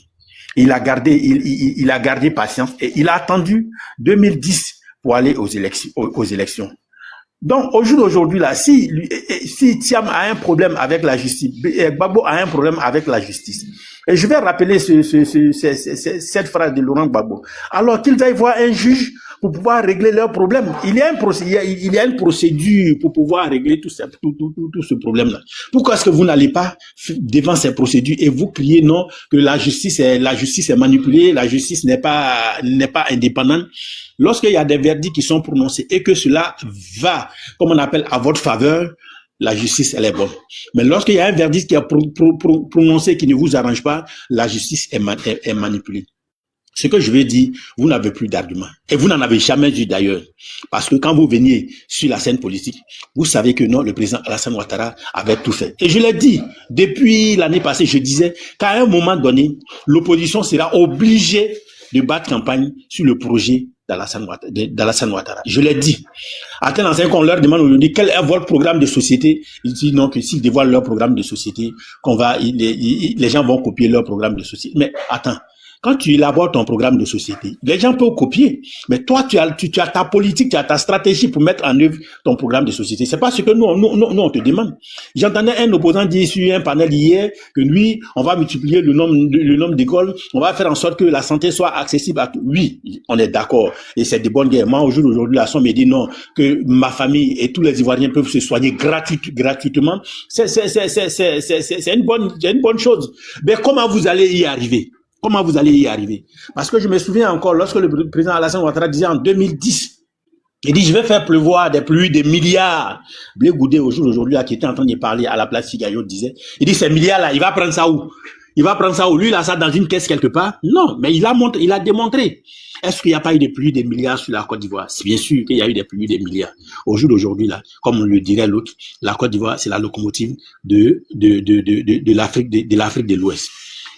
Il a gardé patience et il a attendu 2010 pour aller aux élections. Donc, au jour d'aujourd'hui, là, si Thiam a un problème avec la justice, Gbagbo a un problème avec la justice, et je vais rappeler cette phrase de Laurent Gbagbo, alors qu'il va y voir un juge pour pouvoir régler leurs problèmes. Il y a une procédure pour pouvoir régler tout ce problème-là. Pourquoi est-ce que vous n'allez pas devant ces procédures et vous criez non, que la justice est manipulée, la justice n'est pas indépendante? Lorsqu'il y a des verdicts qui sont prononcés et que cela va, comme on appelle, à votre faveur, la justice, elle est bonne. Mais lorsqu'il y a un verdict qui est prononcé qui ne vous arrange pas, la justice est manipulée. Ce que je veux dire, vous n'avez plus d'arguments. Et vous n'en avez jamais eu d'ailleurs. Parce que quand vous veniez sur la scène politique, vous savez que non, le président Alassane Ouattara avait tout fait. Et je l'ai dit, depuis l'année passée, je disais qu'à un moment donné, l'opposition sera obligée de battre campagne sur le projet d'Alassane Ouattara. Je l'ai dit. À tel enseigne qu'on leur demande aujourd'hui quel est votre programme de société. Ils disent non, que s'ils dévoilent leur programme de société, les gens vont copier leur programme de société. Mais attends. Quand tu élabores ton programme de société, les gens peuvent copier. Mais toi, tu as ta politique, tu as ta stratégie pour mettre en œuvre ton programme de société. C'est pas ce que nous on te demande. J'entendais un opposant dire sur un panel hier que lui, on va multiplier le nombre d'écoles, on va faire en sorte que la santé soit accessible à tout. Oui, on est d'accord. Et c'est de bonnes guerres. Moi, aujourd'hui, la somme me dit non, que ma famille et tous les Ivoiriens peuvent se soigner gratuitement. C'est une bonne chose. Mais comment vous allez y arriver? Comment vous allez y arriver? Parce que je me souviens encore, lorsque le président Alassane Ouattara disait en 2010, il dit, je vais faire pleuvoir des pluies de milliards. Blé Goudé, aujourd'hui, qui était en train de parler à la place Figayo, disait, il dit, ces milliards-là, il va prendre ça où? Il va prendre ça où? Lui, il a ça dans une caisse quelque part? Non, mais il a démontré. Est-ce qu'il n'y a pas eu de pluies de milliards sur la Côte d'Ivoire? C'est bien sûr qu'il y a eu des pluies de milliards. Au jour d'aujourd'hui, là, comme le dirait l'autre, la Côte d'Ivoire, c'est la locomotive de l'Afrique de l'Ouest.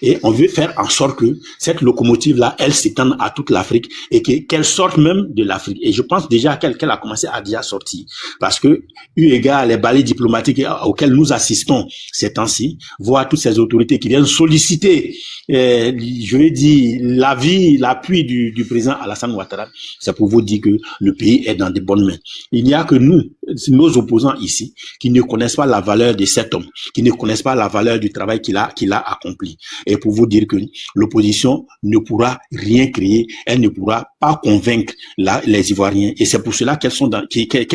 Et on veut faire en sorte que cette locomotive-là, elle s'étende à toute l'Afrique et qu'elle sorte même de l'Afrique. Et je pense déjà qu'elle a commencé à déjà sortir. Parce que, eu égard les balais diplomatiques auxquels nous assistons ces temps-ci, voir toutes ces autorités qui viennent solliciter, je vais dire, l'appui du président Alassane Ouattara, c'est pour vous dire que le pays est dans de bonnes mains. Il n'y a que nous, nos opposants ici, qui ne connaissent pas la valeur de cet homme, qui ne connaissent pas la valeur du travail qu'il a accompli. Et pour vous dire que l'opposition ne pourra rien créer, elle ne pourra pas convaincre les Ivoiriens. Et c'est pour cela qu'elle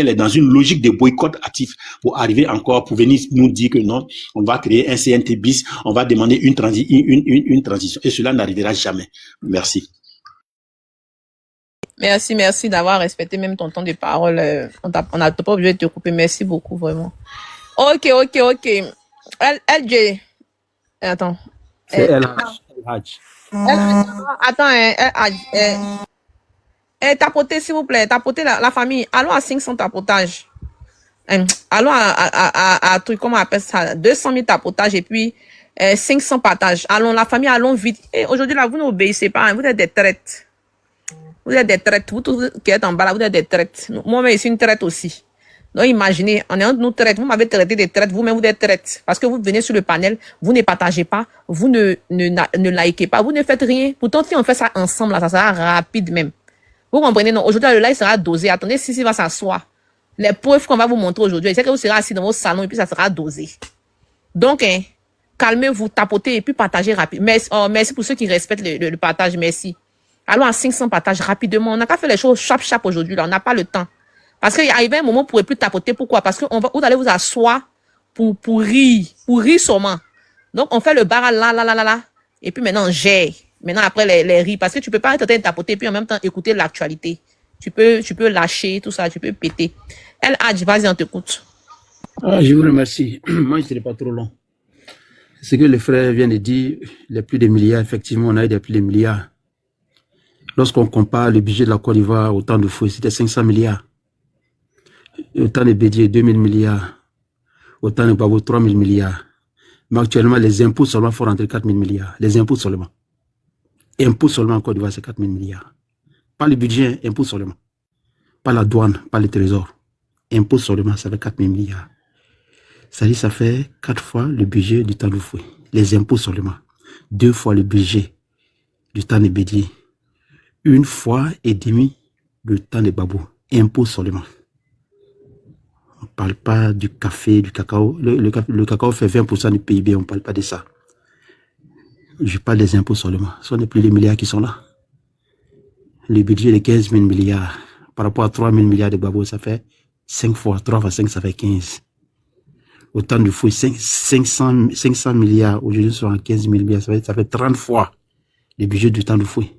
est dans une logique de boycott actif pour arriver encore, pour venir nous dire que non, on va créer un CNT bis, on va demander une transition. Et cela n'arrivera jamais. Merci. Merci d'avoir respecté même ton temps de parole. On n'a pas obligé de te couper. Merci beaucoup, vraiment. Ok. LJ. Attends. C'est LH. Attends, tapotez, s'il vous plaît. Tapotez la famille. Allons à 500 tapotages. Allons à truc, comment on appelle ça? 200 000 tapotages et puis 500 partages. Allons, la famille, allons vite. Et aujourd'hui, là, vous n'obéissez pas. Hein, vous êtes des traites. Vous êtes des traites. Vous tous qui êtes en bas là, vous êtes des traites. Moi-même, je suis une traite aussi. Donc, imaginez, on est un de nous traites. Vous m'avez traité des traites. Vous-même, vous êtes traites. Parce que vous venez sur le panel, vous ne partagez pas, vous ne likez pas, vous ne faites rien. Pourtant, si on fait ça ensemble, là, ça sera rapide même. Vous comprenez, non? Aujourd'hui, le live sera dosé. Attendez, si va s'asseoir. Les preuves qu'on va vous montrer aujourd'hui, c'est que vous serez assis dans vos salons et puis ça sera dosé. Donc, calmez-vous, tapotez et puis partagez rapidement. Merci pour ceux qui respectent le partage. Merci. Allons à 500 partages rapidement. On n'a qu'à faire les choses chap aujourd'hui, là. On n'a pas le temps. Parce qu'il arrive un moment où vous ne pourrez plus tapoter. Pourquoi? Parce que vous allez vous asseoir pour rire seulement. Donc, on fait le bar là. Et puis maintenant, Maintenant, après les rires. Parce que tu peux pas être en train de tapoter puis en même temps écouter l'actualité. Tu peux lâcher tout ça, tu peux péter. Vas-y, on t'écoute. Je vous remercie. Moi, je ne serai pas trop long. Ce que le frère vient de dire, les plus de milliards, effectivement, on a eu des plus de milliards. Lorsqu'on compare le budget de la Côte d'Ivoire au temps de Fouet, c'était 500 milliards. Au temps de Bédié, 2000 milliards. Au temps de Babo, 3000 milliards. Mais actuellement, les impôts seulement font rentrer 4000 milliards. Les impôts seulement. Impôts seulement en Côte d'Ivoire, c'est 4000 milliards. Pas le budget, impôts seulement. Pas la douane, pas le trésor. Impôts seulement, ça fait 4000 milliards. Ça dit, ça fait 4 fois le budget du temps de Fouet. Les impôts seulement. 2 fois le budget du temps de Bédié. 1 fois et demi le temps de Babou. Impôts seulement. parle pas du café, du cacao. Le cacao fait 20% du PIB, on ne parle pas de ça. Je parle des impôts seulement. Ce sont plus de milliards qui sont là. Le budget de 15 000 milliards par rapport à 3 000 milliards de Gbagbo, ça fait 5 fois, 3 fois 5, ça fait 15. Autant de fois 500 milliards, aujourd'hui sont à 15 000 milliards, ça fait 30 fois le budget du temps de fouet.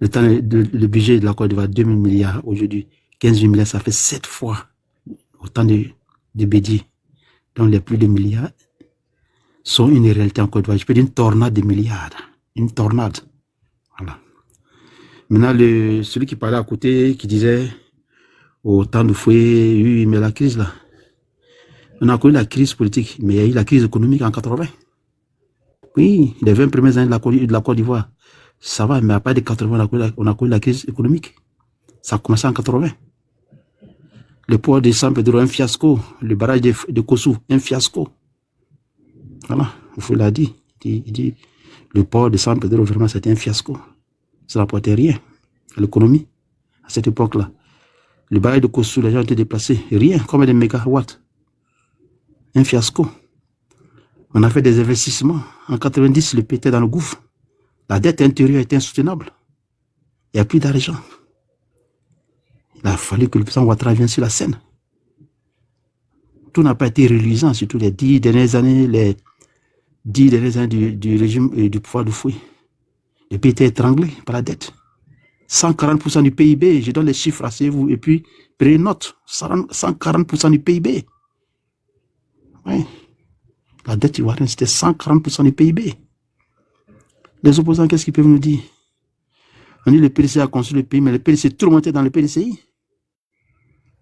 Le budget de la Côte d'Ivoire, 2 000 milliards, aujourd'hui 15 000 milliards, ça fait 7 fois autant de bédiers. Donc les plus de milliards sont une réalité en Côte d'Ivoire. Je peux dire une tornade de milliards. Une tornade. Voilà. Maintenant, celui qui parlait à côté, qui disait au temps de fouet, oui, mais la crise là, on a connu la crise politique, mais il y a eu la crise économique en 80. Oui, les 20 premières années de la Côte d'Ivoire, ça va, mais à part de 80, on a connu la crise économique. Ça a commencé en 80. Le port de San Pedro, un fiasco. Le barrage de Kossou, un fiasco. Voilà, il l'a dit. Il dit, le port de San Pedro, vraiment, c'était un fiasco. Ça n'apportait rien à l'économie à cette époque-là. Le barrage de Kossou, les gens étaient déplacés. Rien, comme des mégawatts. Un fiasco. On a fait des investissements. En 90, le pays était dans le gouffre. La dette intérieure était insoutenable. Il n'y a plus d'argent. Il a fallu que le président Ouattara vienne sur la scène. Tout n'a pas été reluisant, surtout les 10 dernières années, du régime et du pouvoir de fouet. Le pays était étranglé par la dette. 140% du PIB, je donne les chiffres, asseyez-vous, et puis prenez note, 140% du PIB. Oui. La dette ivoirienne, c'était 140% du PIB. Les opposants, qu'est-ce qu'ils peuvent nous dire? On dit que le PDC a construit le pays, mais le PDC, tout le monde était dans le PDCI.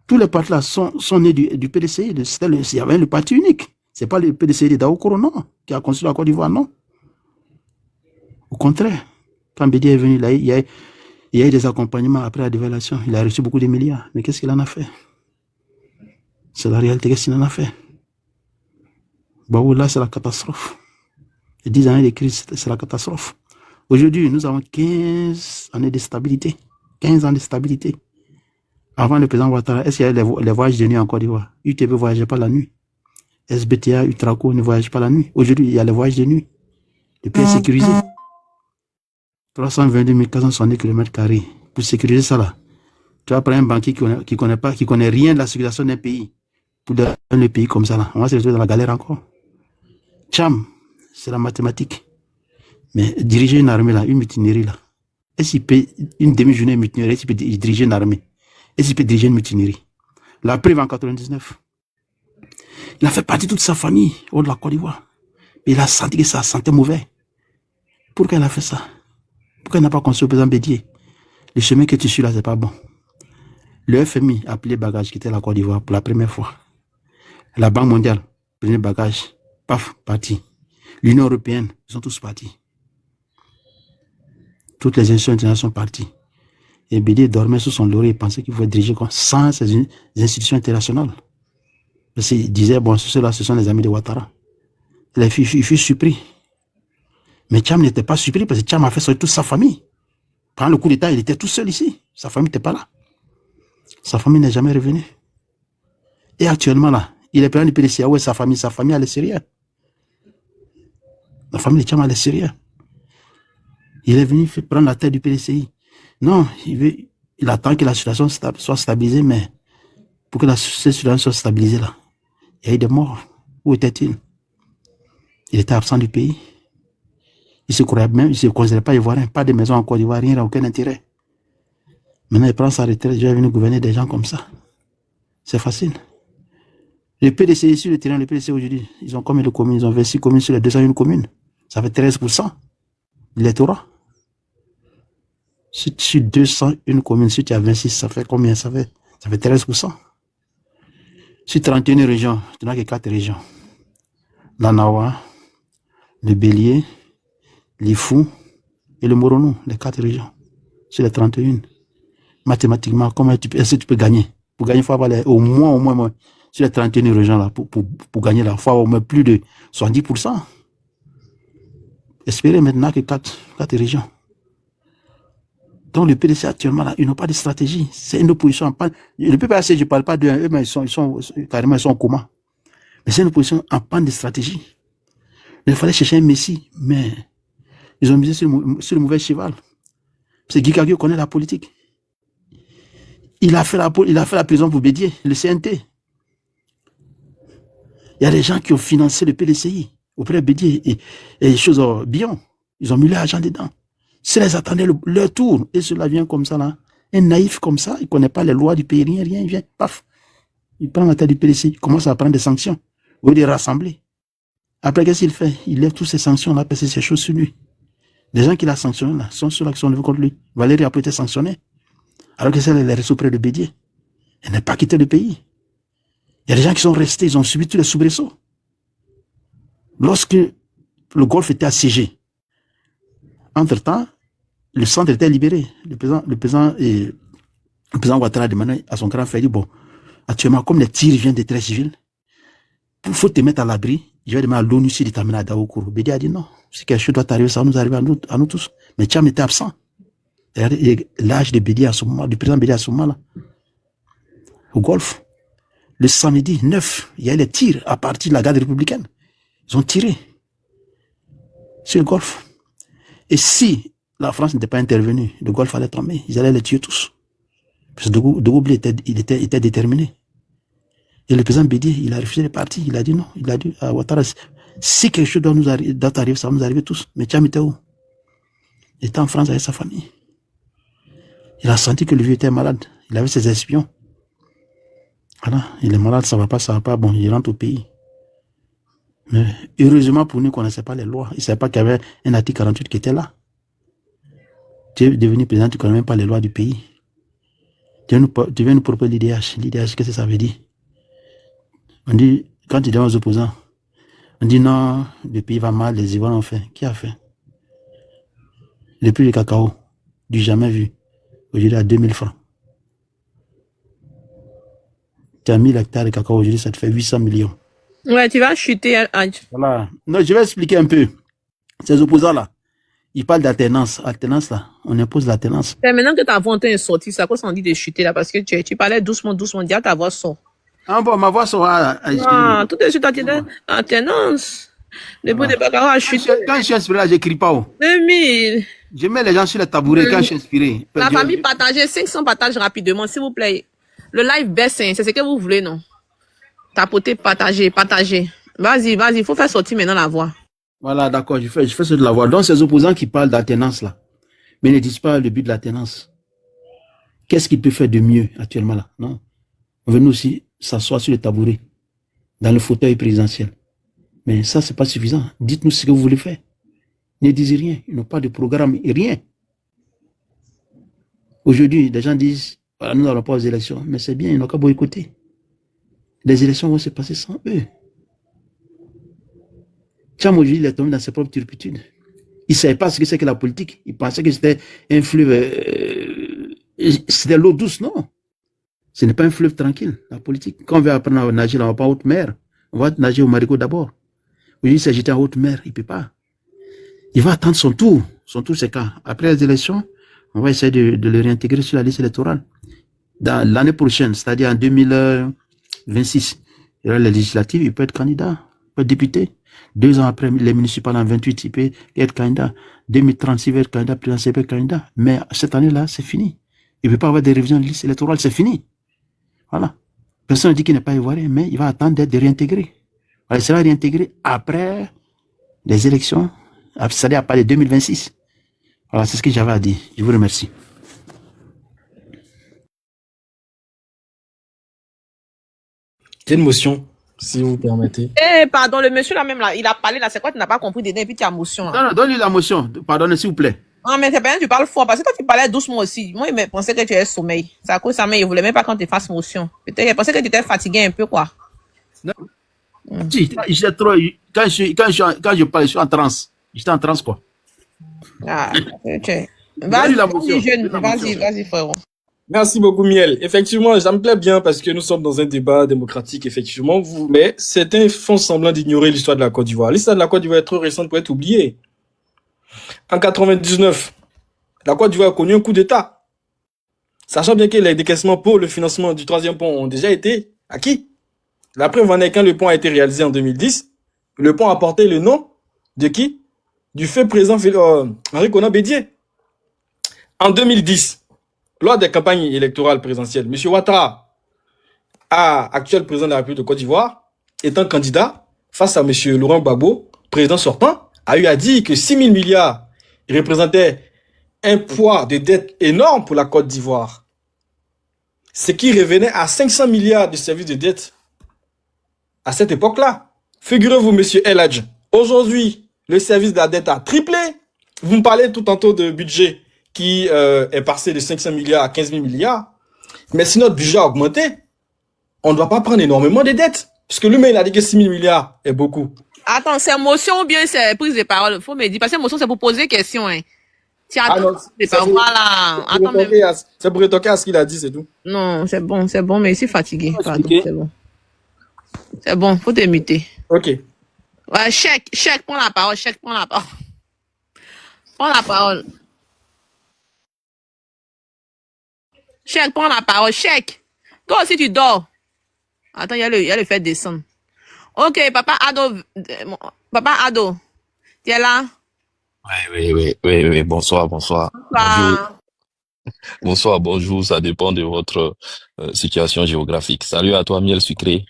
Tous les partis là sont nés du PDCI. Il y avait le parti unique. Ce n'est pas le PDCI de Daokoro, non, qui a construit la Côte d'Ivoire, non. Au contraire, quand Bédi est venu, il y a eu des accompagnements après la dévaluation. Il a reçu beaucoup de milliards. Mais qu'est-ce qu'il en a fait? C'est la réalité, qu'est-ce qu'il en a fait? Bah là, c'est la catastrophe. Les 10 années de crise, c'est la catastrophe. Aujourd'hui, nous avons 15 années de stabilité. 15 ans de stabilité. Avant le président Ouattara, est-ce qu'il y a les voyages de nuit en Côte d'Ivoire? UTB ne voyageait pas la nuit. SBTA, Utraco ne voyage pas la nuit. Aujourd'hui, il y a les voyages de nuit. Le pays est sécurisé. 322 470 km². Pour sécuriser ça là, tu vas prendre un banquier qui connaît rien de la circulation d'un pays. Pour donner le pays comme ça là, on va se retrouver dans la galère encore. Cham, c'est la mathématique. Mais diriger une armée là, une mutinerie là, est-ce qu'il peut, une demi-journée mutinerie, est-ce qu'il peut diriger une armée? Est-ce qu'il peut diriger une mutinerie? La preuve en 99. Il a fait partie de toute sa famille au de la Côte d'Ivoire. Il a senti que ça sentait mauvais. Pourquoi il a fait ça? Pourquoi il n'a pas construit le président Bédier? Le chemin que tu suis là, c'est pas bon. Le FMI a appelé bagage qui était la Côte d'Ivoire pour la première fois. La Banque mondiale, premier bagage, paf, parti. L'Union européenne, ils sont tous partis. Toutes les institutions internationales sont parties. Et Bédier dormait sous son laurier et pensait qu'il pouvait diriger sans ces institutions internationales. Parce qu'il disait, bon, ceux-là, ce sont les amis de Ouattara. Il fut surpris. Mais Tcham n'était pas surpris parce que Tcham a fait sortir toute sa famille. Pendant le coup d'État, il était tout seul ici. Sa famille n'était pas là. Sa famille n'est jamais revenue. Et actuellement, là, il est plein du PDC. Ouais, sa famille à l'extérieur. La famille de Tcham à l'extérieur. Il est venu prendre la tête du PDCI. Non, il attend que la situation soit stabilisée, mais pour que cette situation soit stabilisée, là, il y a eu des morts. Où était-il? Il était absent du pays. Il se croyait même, il ne se considérait pas ivoirien, pas de maison en Côte d'Ivoire, rien, aucun intérêt. Maintenant, il prend sa retraite, il va venir gouverner des gens comme ça. C'est facile. Le PDC sur le terrain, le PDC aujourd'hui, ils ont combien de communes? Ils ont 26 communes sur les 201 communes. Ça fait 13% de l'électorat. Sur 201 communes, si tu as 26, ça fait combien? Ça fait 13%. Sur 31 régions, tu n'as que 4 régions. L'Anawa, le Bélier, l'Ifou et le Moronou, les 4 régions. Sur les 31. Mathématiquement, est-ce que tu peux gagner? Pour gagner, il faut avoir au moins, sur les 31 régions, là, pour gagner, il faut avoir au moins plus de 70%. Espérez maintenant que 4 régions. Donc le PDC actuellement, là, ils n'ont pas de stratégie. C'est une opposition en panne. Le PPAC, je ne parle pas d'eux, mais carrément, ils sont en coma. Mais c'est une opposition en panne de stratégie. Il fallait chercher un messie, mais ils ont misé sur le mauvais cheval. C'est Guy Kagio connaît la politique. Il a fait la prison pour Bédier, le CNT. Il y a des gens qui ont financé le PDCI auprès de Bédier et les choses bien. Ils ont mis l'argent dedans. S'ils les attendaient leur tour, et cela vient comme ça, là, un naïf comme ça, il ne connaît pas les lois du pays, rien, il vient, paf. Il prend la tête du PDCI, il commence à prendre des sanctions, au lieu de rassembler. Après, qu'est-ce qu'il fait? Il lève toutes ces sanctions-là, parce que c'est choses sur lui. Les gens qui l'ont sanctionné, là, sont ceux-là qui sont levés contre lui. Valérie a pu être sanctionnée. Alors que celle, elle est restée auprès de Bédier. Elle n'a pas quitté le pays. Il y a des gens qui sont restés, ils ont subi tous les soubresauts. Lorsque le Golfe était assiégé, entre-temps, le centre était libéré. Le président Ouattara a demandé à son grand frère, il dit, bon, actuellement, comme les tirs viennent des traits civils, il faut te mettre à l'abri. Je vais demander à l'ONU si de t'amener à Daokourou. Bédier a dit non. Si quelque chose doit arriver, ça va nous arriver à nous tous. Mais Tcham était absent. L'âge de Bédier à ce moment, du président Bédier à ce moment-là, au Golfe, le samedi 9, il y a eu les tirs à partir de la garde républicaine. Ils ont tiré sur le Golfe. Et si la France n'était pas intervenue, le Golfe allait tomber. Ils allaient les tuer tous. Parce que de Gaulle était déterminé. Et le président Bédier, il a refusé de partir. Il a dit non. Il a dit à Ouattara, si quelque chose doit arriver, ça va nous arriver tous. Mais Tcham était où? Il était en France avec sa famille. Il a senti que le vieux était malade. Il avait ses espions. Voilà, il est malade, ça va pas. Bon, il rentre au pays. Mais heureusement pour nous, qu'on ne connaissait pas les lois. Il ne savait pas qu'il y avait un article 48 qui était là. Tu es devenu président, tu ne connais même pas les lois du pays. Tu viens nous proposer l'IDH. L'IDH, qu'est-ce que ça veut dire? On dit, quand tu dis aux opposants, on dit non, le pays va mal, les Ivoiriens ont fait. Qui a fait? Le prix du cacao, du jamais vu, aujourd'hui à 2000 francs. Tu as 1000 hectares de cacao, aujourd'hui ça te fait 800 millions. Ouais, tu vas chuter, Hadj. Voilà. Non, je vais expliquer un peu. Ces opposants-là, ils parlent d'alternance. Alternance, là, on impose l'alternance. Et maintenant que ta voix est sortie, c'est à quoi ça dit de chuter là? Parce que tu parlais doucement, dis à ta voix sort. Ah bon, ma voix sera... Ah, tout de suite, alternance. Le bout de Bakaro a chuté. Quand je suis inspiré, là, j'écris pas. 2000. Je mets les gens sur les tabourets quand je suis inspiré. La famille partagez 500 partages rapidement, s'il vous plaît. Le live baisse, hein, c'est ce que vous voulez, non? Tapoter, partager. Vas-y, il faut faire sortir maintenant la voix. Voilà, d'accord, je fais sortir la voix. Donc, ces opposants qui parlent d'alternance, là, mais ne disent pas le but de l'alternance. Qu'est-ce qu'il peut faire de mieux actuellement, là? Non. On veut nous aussi s'asseoir sur le tabouret, dans le fauteuil présidentiel. Mais ça, c'est pas suffisant. Dites-nous ce que vous voulez faire. Ne disent rien. Ils n'ont pas de programme, rien. Aujourd'hui, des gens disent, voilà, nous n'allons pas aux élections. Mais c'est bien, ils n'ont qu'à boycotter. Les élections vont se passer sans eux. Tcham, aujourd'hui, il est tombé dans ses propres turpitudes. Il ne savait pas ce que c'est que la politique. Il pensait que c'était un fleuve, c'était l'eau douce, non. Ce n'est pas un fleuve tranquille, la politique. Quand on veut apprendre à nager, on ne va pas en haute mer. On va nager au marigot d'abord. Aujourd'hui, il s'agit en haute mer, il ne peut pas. Il va attendre son tour. Son tour, c'est quand? Après les élections, on va essayer de le réintégrer sur la liste électorale. Dans l'année prochaine, c'est-à-dire en 2026, il y aura les législatives, il peut être candidat, il peut être député. 2 ans après les municipales en 28, il peut être candidat. 2036, il peut être candidat, présidentiel, il peut être candidat. Mais cette année-là, c'est fini. Il ne peut pas avoir des révisions de liste électorale, c'est fini. Voilà. Personne ne dit qu'il n'est pas ivoirien, mais il va attendre d'être réintégré. Il sera réintégré après les élections, c'est-à-dire à partir de 2026. Voilà, c'est ce que j'avais à dire. Je vous remercie. Quelle motion, si vous permettez? Pardon, le monsieur là même là, il a parlé là, c'est quoi, tu n'as pas compris dedans et puis tu as motion. Là. Non, donne-lui la motion. Pardonnez, s'il vous plaît. Non, mais c'est bien, tu parles fort, parce que toi, tu parlais doucement aussi. Moi, il pensait que tu avais sommeil. C'est à cause de ça, mais il voulait même pas qu'on te fasse motion. Peut-être, il pensait que tu étais fatigué un peu, quoi. Non. Si, j'étais trop, quand je parle, je suis en transe. J'étais en transe, quoi. Ah, ok. Vas-y, frérot. Merci beaucoup, Miel. Effectivement, ça me plaît bien parce que nous sommes dans un débat démocratique, effectivement. Mais certains font semblant d'ignorer l'histoire de la Côte d'Ivoire. L'histoire de la Côte d'Ivoire est trop récente pour être oubliée. En 99, La Côte d'Ivoire a connu un coup d'État. Sachant bien que les décaissements pour le financement du troisième pont ont déjà été acquis. La preuve en est quand le pont a été réalisé en 2010, le pont a porté le nom de qui? Du feu président Henri Konan Bédié. En 2010, lors des campagnes électorales présidentielles, M. Ouattara, actuel président de la République de Côte d'Ivoire, étant candidat face à M. Laurent Gbagbo, président sortant, a eu à dire que 6 000 milliards représentaient un poids de dette énorme pour la Côte d'Ivoire. Ce qui revenait à 500 milliards de services de dette à cette époque-là. Figurez-vous, M. El Hadj, aujourd'hui, le service de la dette a triplé. Vous me parlez tout tantôt de budget qui est passé de 500 milliards à 15 000 milliards. Mais si notre budget a augmenté, on ne doit pas prendre énormément de dettes. Parce que lui-même, il a dit que 6 000 milliards est beaucoup. Attends, c'est motion ou bien c'est prise de parole? Faut me dire, parce que motion, c'est pour poser question, hein. Tu attends, voilà. Attends, c'est pour retoquer à ce qu'il a dit, c'est tout. Non, c'est bon, mais je suis fatigué. Pardon, c'est bon. C'est bon, faut te muter. Ok. Ouais, Chèque, prends la parole, Prends la parole. Chèque, prends la parole, Chèque. Toi aussi, tu dors. Attends, il y a le fait descendre. Ok, Papa Ado, tu es là? Oui. Bonsoir. Bonjour. Ça dépend de votre situation géographique. Salut à toi, Miel Sucré.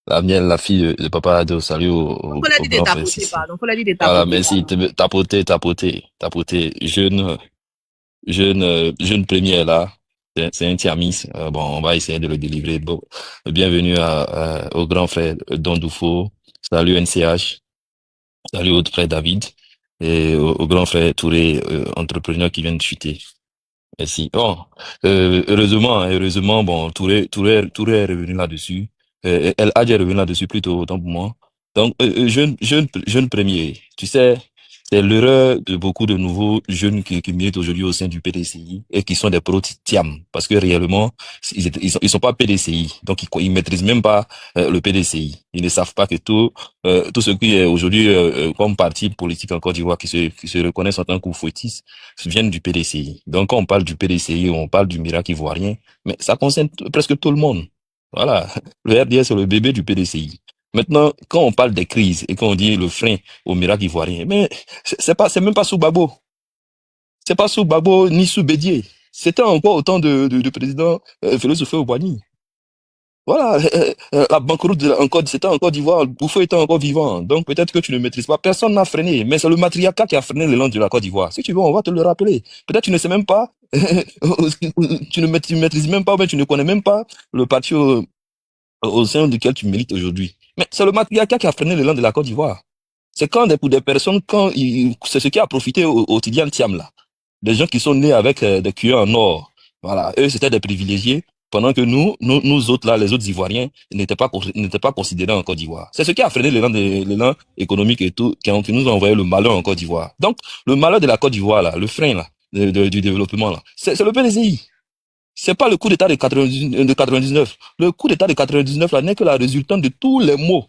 La Miel, la fille de Papa Ado. Salut au Faut la dire de tapoter, pardon. Faut la dire de tapoter. Voilà, merci. Tapoter. Jeune premier là. C'est un tiamis. Bon, on va essayer de le délivrer. Bon, bienvenue au grand frère Don Doufo. Salut NCH. Salut au frère David. Et au grand frère Touré, entrepreneur qui vient de chuter. Merci. Bon, heureusement, bon, Touré est revenu là-dessus. El Hadj est revenu là-dessus plutôt, autant pour moi. Donc, jeune premier, tu sais, c'est l'erreur de beaucoup de nouveaux jeunes qui militent aujourd'hui au sein du PDCI et qui sont des pro-Tiam. Parce que réellement, ils sont pas PDCI. Donc, ils maîtrisent même pas le PDCI. Ils ne savent pas que tout ce qui est aujourd'hui comme parti politique en Côte d'Ivoire qui se reconnaissent en tant que fouettistes viennent du PDCI. Donc, quand on parle du PDCI, on parle du miracle ivoirien, mais ça concerne presque tout le monde. Voilà. Le RDS, c'est le bébé du PDCI. Maintenant, quand on parle des crises et qu'on dit le frein au miracle ivoirien, mais c'est même pas sous Gbagbo. C'est pas sous Gbagbo ni sous Bédié. C'était encore au temps de président Félix Houphouët-Boigny. Voilà, la banqueroute c'était en Côte d'Ivoire, Bouffo était encore vivant. Donc peut-être que tu ne maîtrises pas. Personne n'a freiné, mais c'est le matriarcat qui a freiné l'élan de la Côte d'Ivoire. Si tu veux, on va te le rappeler. Peut-être tu ne sais même pas, tu ne maîtrises même pas, mais tu ne connais même pas le parti au sein duquel tu milites aujourd'hui. Mais c'est le matriarcat qui a freiné l'élan de la Côte d'Ivoire. C'est quand des personnes, c'est ce qui a profité au Tidiane Thiam là. Des gens qui sont nés avec des cuillères en or. Voilà, eux c'était des privilégiés. Pendant que nous autres là, les autres Ivoiriens, n'étaient pas considérés en Côte d'Ivoire. C'est ce qui a freiné l'élan économique et tout, qui nous a envoyé le malheur en Côte d'Ivoire. Donc, le malheur de la Côte d'Ivoire là, le frein là, du développement là, c'est le PDCI. C'est pas le coup d'État de 99. Le coup d'État de 99 là n'est que la résultante de tous les maux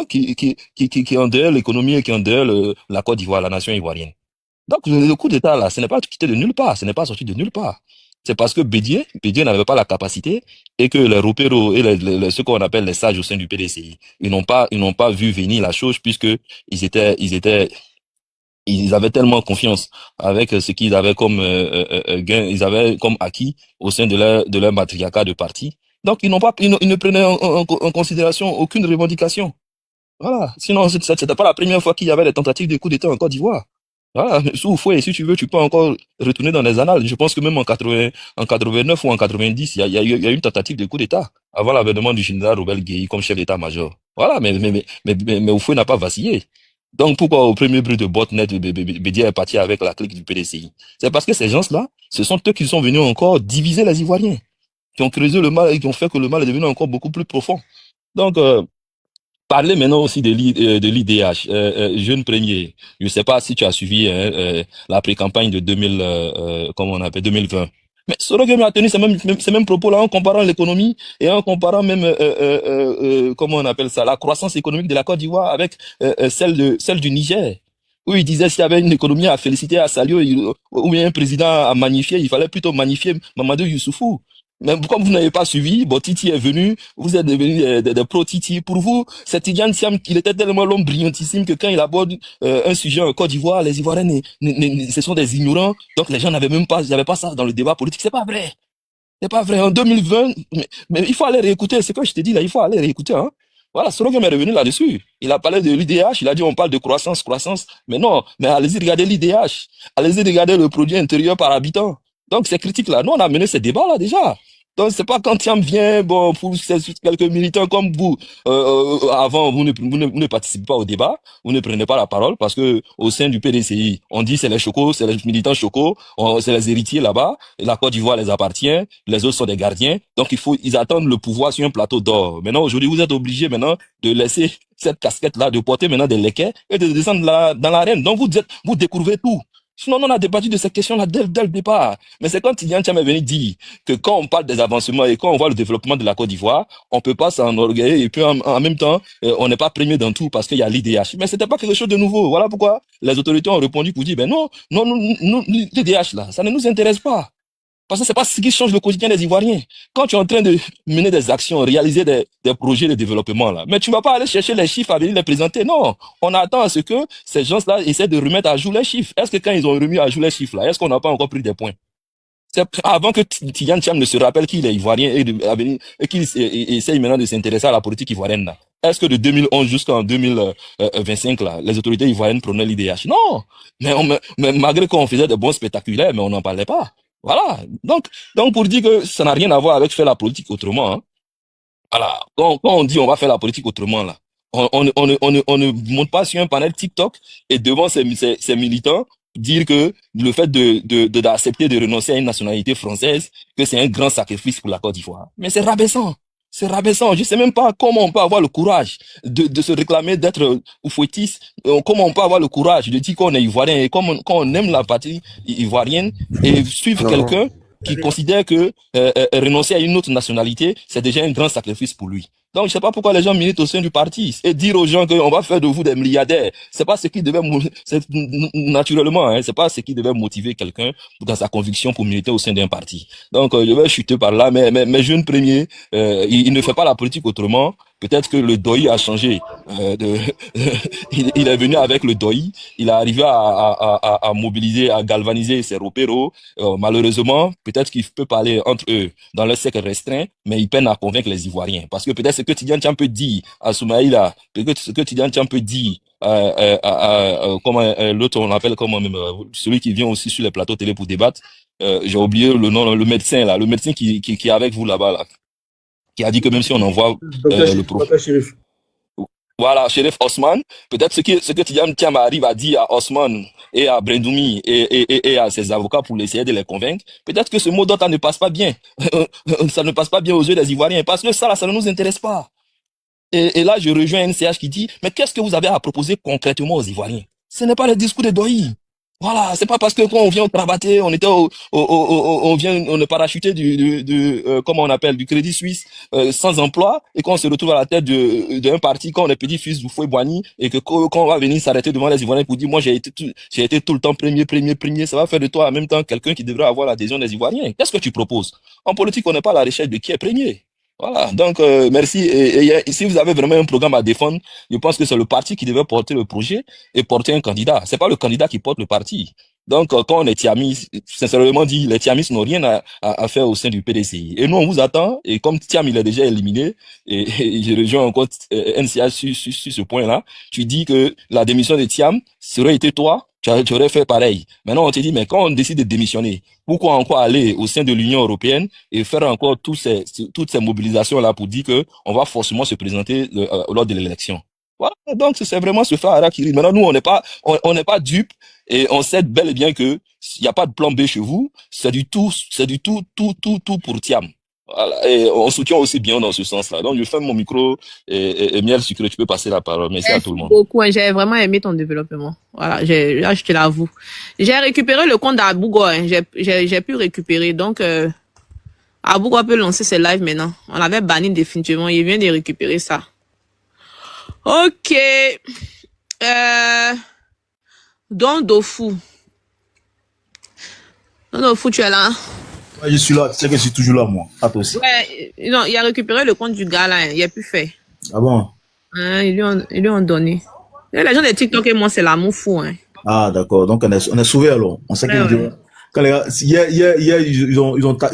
qui endeuillent l'économie et qui endeuillent la Côte d'Ivoire, la nation ivoirienne. Donc, le coup d'État là, ce n'est pas quitté de nulle part, ce n'est pas sorti de nulle part. C'est parce que Bédié n'avait pas la capacité et que les repéros et ce qu'on appelle les sages au sein du PDCI, ils n'ont pas vu venir la chose puisque ils avaient tellement confiance avec ce qu'ils avaient comme gain, ils avaient comme acquis au sein de leur matriarcat de parti. Donc ils ne prenaient en considération aucune revendication. Voilà. Sinon, c'était pas la première fois qu'il y avait des tentatives de coup d'État en Côte d'Ivoire. Voilà, sous fouet, si tu veux, tu peux encore retourner dans les annales. Je pense que même en 89 ou en 90, il y a eu une tentative de coup d'État avant l'avènement du général Robert Guéhi comme chef d'État-major. Voilà, mais Oufoué n'a pas vacillé. Donc pourquoi au premier bruit de botnet, Bédié est parti avec la clique du PDCI? C'est parce que ces gens-là, ce sont eux qui sont venus encore diviser les Ivoiriens, qui ont creusé le mal et qui ont fait que le mal est devenu encore beaucoup plus profond. Donc, parler maintenant aussi de l'IDH, jeune premier. Je ne sais pas si tu as suivi la pré-campagne de 2020. Mais Sorogemi a tenu ces mêmes propos-là en comparant l'économie et en comparant même, comment on appelle ça, la croissance économique de la Côte d'Ivoire avec celle du Niger. où il disait s'il y avait une économie à féliciter, à saluer, ou bien un président à magnifier, il fallait plutôt magnifier Mamadou Youssoufou. Mais comme vous n'avez pas suivi, bon, Titi est venu, vous êtes devenus des pro-Titi. Pour vous, c'est Tidiane Thiam, il était tellement l'homme brillantissime que quand il aborde un sujet en Côte d'Ivoire, les Ivoiriens, ce sont des ignorants. Donc les gens n'avaient pas ça dans le débat politique. C'est pas vrai. C'est pas vrai. En 2020, mais il faut aller réécouter. C'est que je te dis là, il faut aller réécouter, hein. Voilà, Slogan est revenu là-dessus. Il a parlé de l'IDH, il a dit on parle de croissance. Mais non, mais allez-y regarder l'IDH. Allez-y regarder le produit intérieur par habitant. Donc ces critiques-là, nous on a mené ces débats-là déjà. Donc c'est pas quand Thiam vient, bon, pour quelques militants comme vous, avant vous ne participez pas au débat, vous ne prenez pas la parole parce que au sein du PDCI, on dit c'est les chocos, c'est les militants chocos, c'est les héritiers là-bas, et la Côte d'Ivoire les appartient, les autres sont des gardiens, donc ils attendent le pouvoir sur un plateau d'or. Maintenant aujourd'hui vous êtes obligés maintenant de laisser cette casquette-là, de porter maintenant des léquets et de descendre dans l'arène. Donc vous découvrez tout. Sinon, on a débattu de ces questions-là dès le départ. Mais c'est quand Tidiane Thiam est venu dire que quand on parle des avancements et quand on voit le développement de la Côte d'Ivoire, on peut pas s'enorgueillir et puis en même temps, on n'est pas premier dans tout parce qu'il y a l'IDH. Mais c'était pas quelque chose de nouveau. Voilà pourquoi les autorités ont répondu pour dire, ben non, l'IDH là, ça ne nous intéresse pas. Parce que c'est pas ce qui change le quotidien des Ivoiriens. Quand tu es en train de mener des actions, réaliser des projets de développement, là, mais tu vas pas aller chercher les chiffres à venir les présenter. Non. On attend à ce que ces gens-là essaient de remettre à jour les chiffres. Est-ce que quand ils ont remis à jour les chiffres, là, est-ce qu'on n'a pas encore pris des points? C'est avant que Tidiane Thiam ne se rappelle qu'il est Ivoirien et qu'il essaye maintenant de s'intéresser à la politique ivoirienne, là. Est-ce que de 2011 jusqu'en 2025, là, les autorités ivoiriennes prenaient l'IDH? Non. Mais malgré qu'on faisait de bons spectaculaires, mais on n'en parlait pas. Voilà. Donc pour dire que ça n'a rien à voir avec faire la politique autrement, hein. Voilà. Quand on dit on va faire la politique autrement, là, on ne monte pas sur un panel TikTok et devant ces militants dire que le fait d'accepter de renoncer à une nationalité française, que c'est un grand sacrifice pour la Côte d'Ivoire. Mais c'est rabaissant. C'est rabaissant. Je sais même pas comment on peut avoir le courage de se réclamer d'être fouettiste. Comment on peut avoir le courage de dire qu'on est ivoirien et quand on aime la patrie ivoirienne et suivre quelqu'un qui considère que renoncer à une autre nationalité, c'est déjà un grand sacrifice pour lui. Donc, je sais pas pourquoi les gens militent au sein du parti et dire aux gens qu'on va faire de vous des milliardaires. C'est pas ce qui devait, naturellement, hein, c'est pas ce qui devait motiver quelqu'un dans sa conviction pour militer au sein d'un parti. Donc, je vais chuter par là, mais jeune premier, il ne fait pas la politique autrement. Peut-être que le DOI a changé. Il est venu avec le DOI. Il est arrivé à mobiliser, à galvaniser ses repéros. Malheureusement, peut-être qu'il peut parler entre eux dans leur cercle restreint, mais il peine à convaincre les Ivoiriens. Parce que peut-être ce que Tidiane Thiam peut dire à Soumaïla, peut-être ce que Tidiane Thiam peut dire comment l'autre on l'appelle comment même celui qui vient aussi sur les plateaux télé pour débattre. J'ai oublié le nom, le médecin là, le médecin qui est avec vous là-bas là, qui a dit que même si on envoie le professeur. Voilà, Chérif Osman, peut-être ce que Tidiane Thiam arrive à dire à Osman et à Brendoumi et à ses avocats pour essayer de les convaincre, peut-être que ce mot d'ordre ne passe pas bien. Ça ne passe pas bien aux yeux des Ivoiriens parce que ça là, ça ne nous intéresse pas. Et là, je rejoins NCH qui dit, mais qu'est-ce que vous avez à proposer concrètement aux Ivoiriens? Ce n'est pas le discours de Doyi. Voilà, c'est pas parce que quand on vient au cravaté, on était on est parachuté comment on appelle, du Crédit Suisse, sans emploi, et quand on se retrouve à la tête d'un parti, quand on est petit-fils du Fouet Boigny, et que quand on va venir s'arrêter devant les Ivoiriens pour dire, moi j'ai été tout le temps premier, ça va faire de toi en même temps quelqu'un qui devrait avoir l'adhésion des Ivoiriens. Qu'est-ce que tu proposes? En politique, on n'est pas à la recherche de qui est premier. Voilà, donc merci. Et si vous avez vraiment un programme à défendre, je pense que c'est le parti qui devait porter le projet et porter un candidat. C'est pas le candidat qui porte le parti. Donc quand on est Thiamis, sincèrement dit, les Thiamis n'ont rien à faire au sein du PDCI. Et nous on vous attend. Et comme Thiam il est déjà éliminé, et je rejoins encore NCA sur ce point-là, tu dis que la démission de Thiam serait été toi. Tu aurais fait pareil. Maintenant, on te dit, mais quand on décide de démissionner, pourquoi encore aller au sein de l'Union européenne et faire encore toutes ces mobilisations-là pour dire que on va forcément se présenter lors de l'élection? Voilà. Donc, c'est vraiment ce faire harakiri. Maintenant, nous, on n'est pas dupes et on sait bel et bien que il n'y a pas de plan B chez vous. C'est du tout pour Thiam. Voilà, et on soutient aussi bien dans ce sens-là. Donc, je ferme mon micro et Miel Sucre, tu peux passer la parole. Merci à tout le monde. Merci beaucoup. J'ai vraiment aimé ton développement. Voilà, là, je te l'avoue. J'ai récupéré le compte d'Abougo. Hein. J'ai pu récupérer. Donc, Abougo peut lancer ses lives maintenant. On l'avait banni définitivement. Il vient de récupérer ça. Ok. Don Dofu. Don Dofu, tu es là? Ouais, je suis là, tu sais que je suis toujours là, moi. À toi aussi. Ouais, non, il a récupéré le compte du gars là, il a plus fait. Ah bon? Hein, ils lui ont donné. Et les gens des TikTok et moi, c'est l'amour fou. Hein. Ah, d'accord. Donc, on est sauvés alors. On sait qu'ils diront. Quand les gars, hier, ils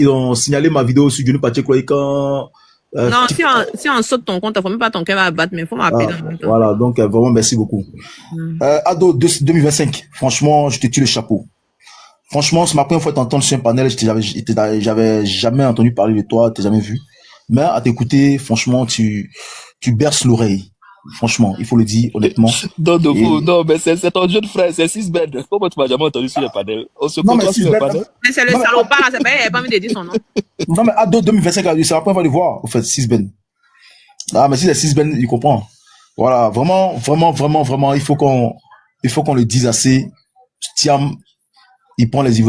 ont signalé ma vidéo sur Juni Pache Kroy quand. Non, si on saute ton compte, il ne faut même pas ton cœur va battre, mais il faut m'appeler. Voilà, donc vraiment, merci beaucoup. Ado 2025, franchement, je te tire le chapeau. Franchement, c'est ma première fois de t'entendre sur un panel. J'avais jamais entendu parler de toi, t'ai jamais vu. Mais à t'écouter, franchement, tu berces l'oreille. Franchement, il faut le dire honnêtement. Non, mais c'est ton jeune frère, c'est Sisbed. Comment tu m'as jamais entendu sur le panel? On se côtoie sur le panel. Mais c'est le salopard, là, c'est pas, il n'a pas envie de dire son nom. Non, mais Ado 2025, c'est la première fois de voir, en fait, Sisbed. Ah, mais si c'est Sisbed, il comprend. Voilà, vraiment, il faut qu'on le dise assez. Thiam, il prend les Ivoiriens.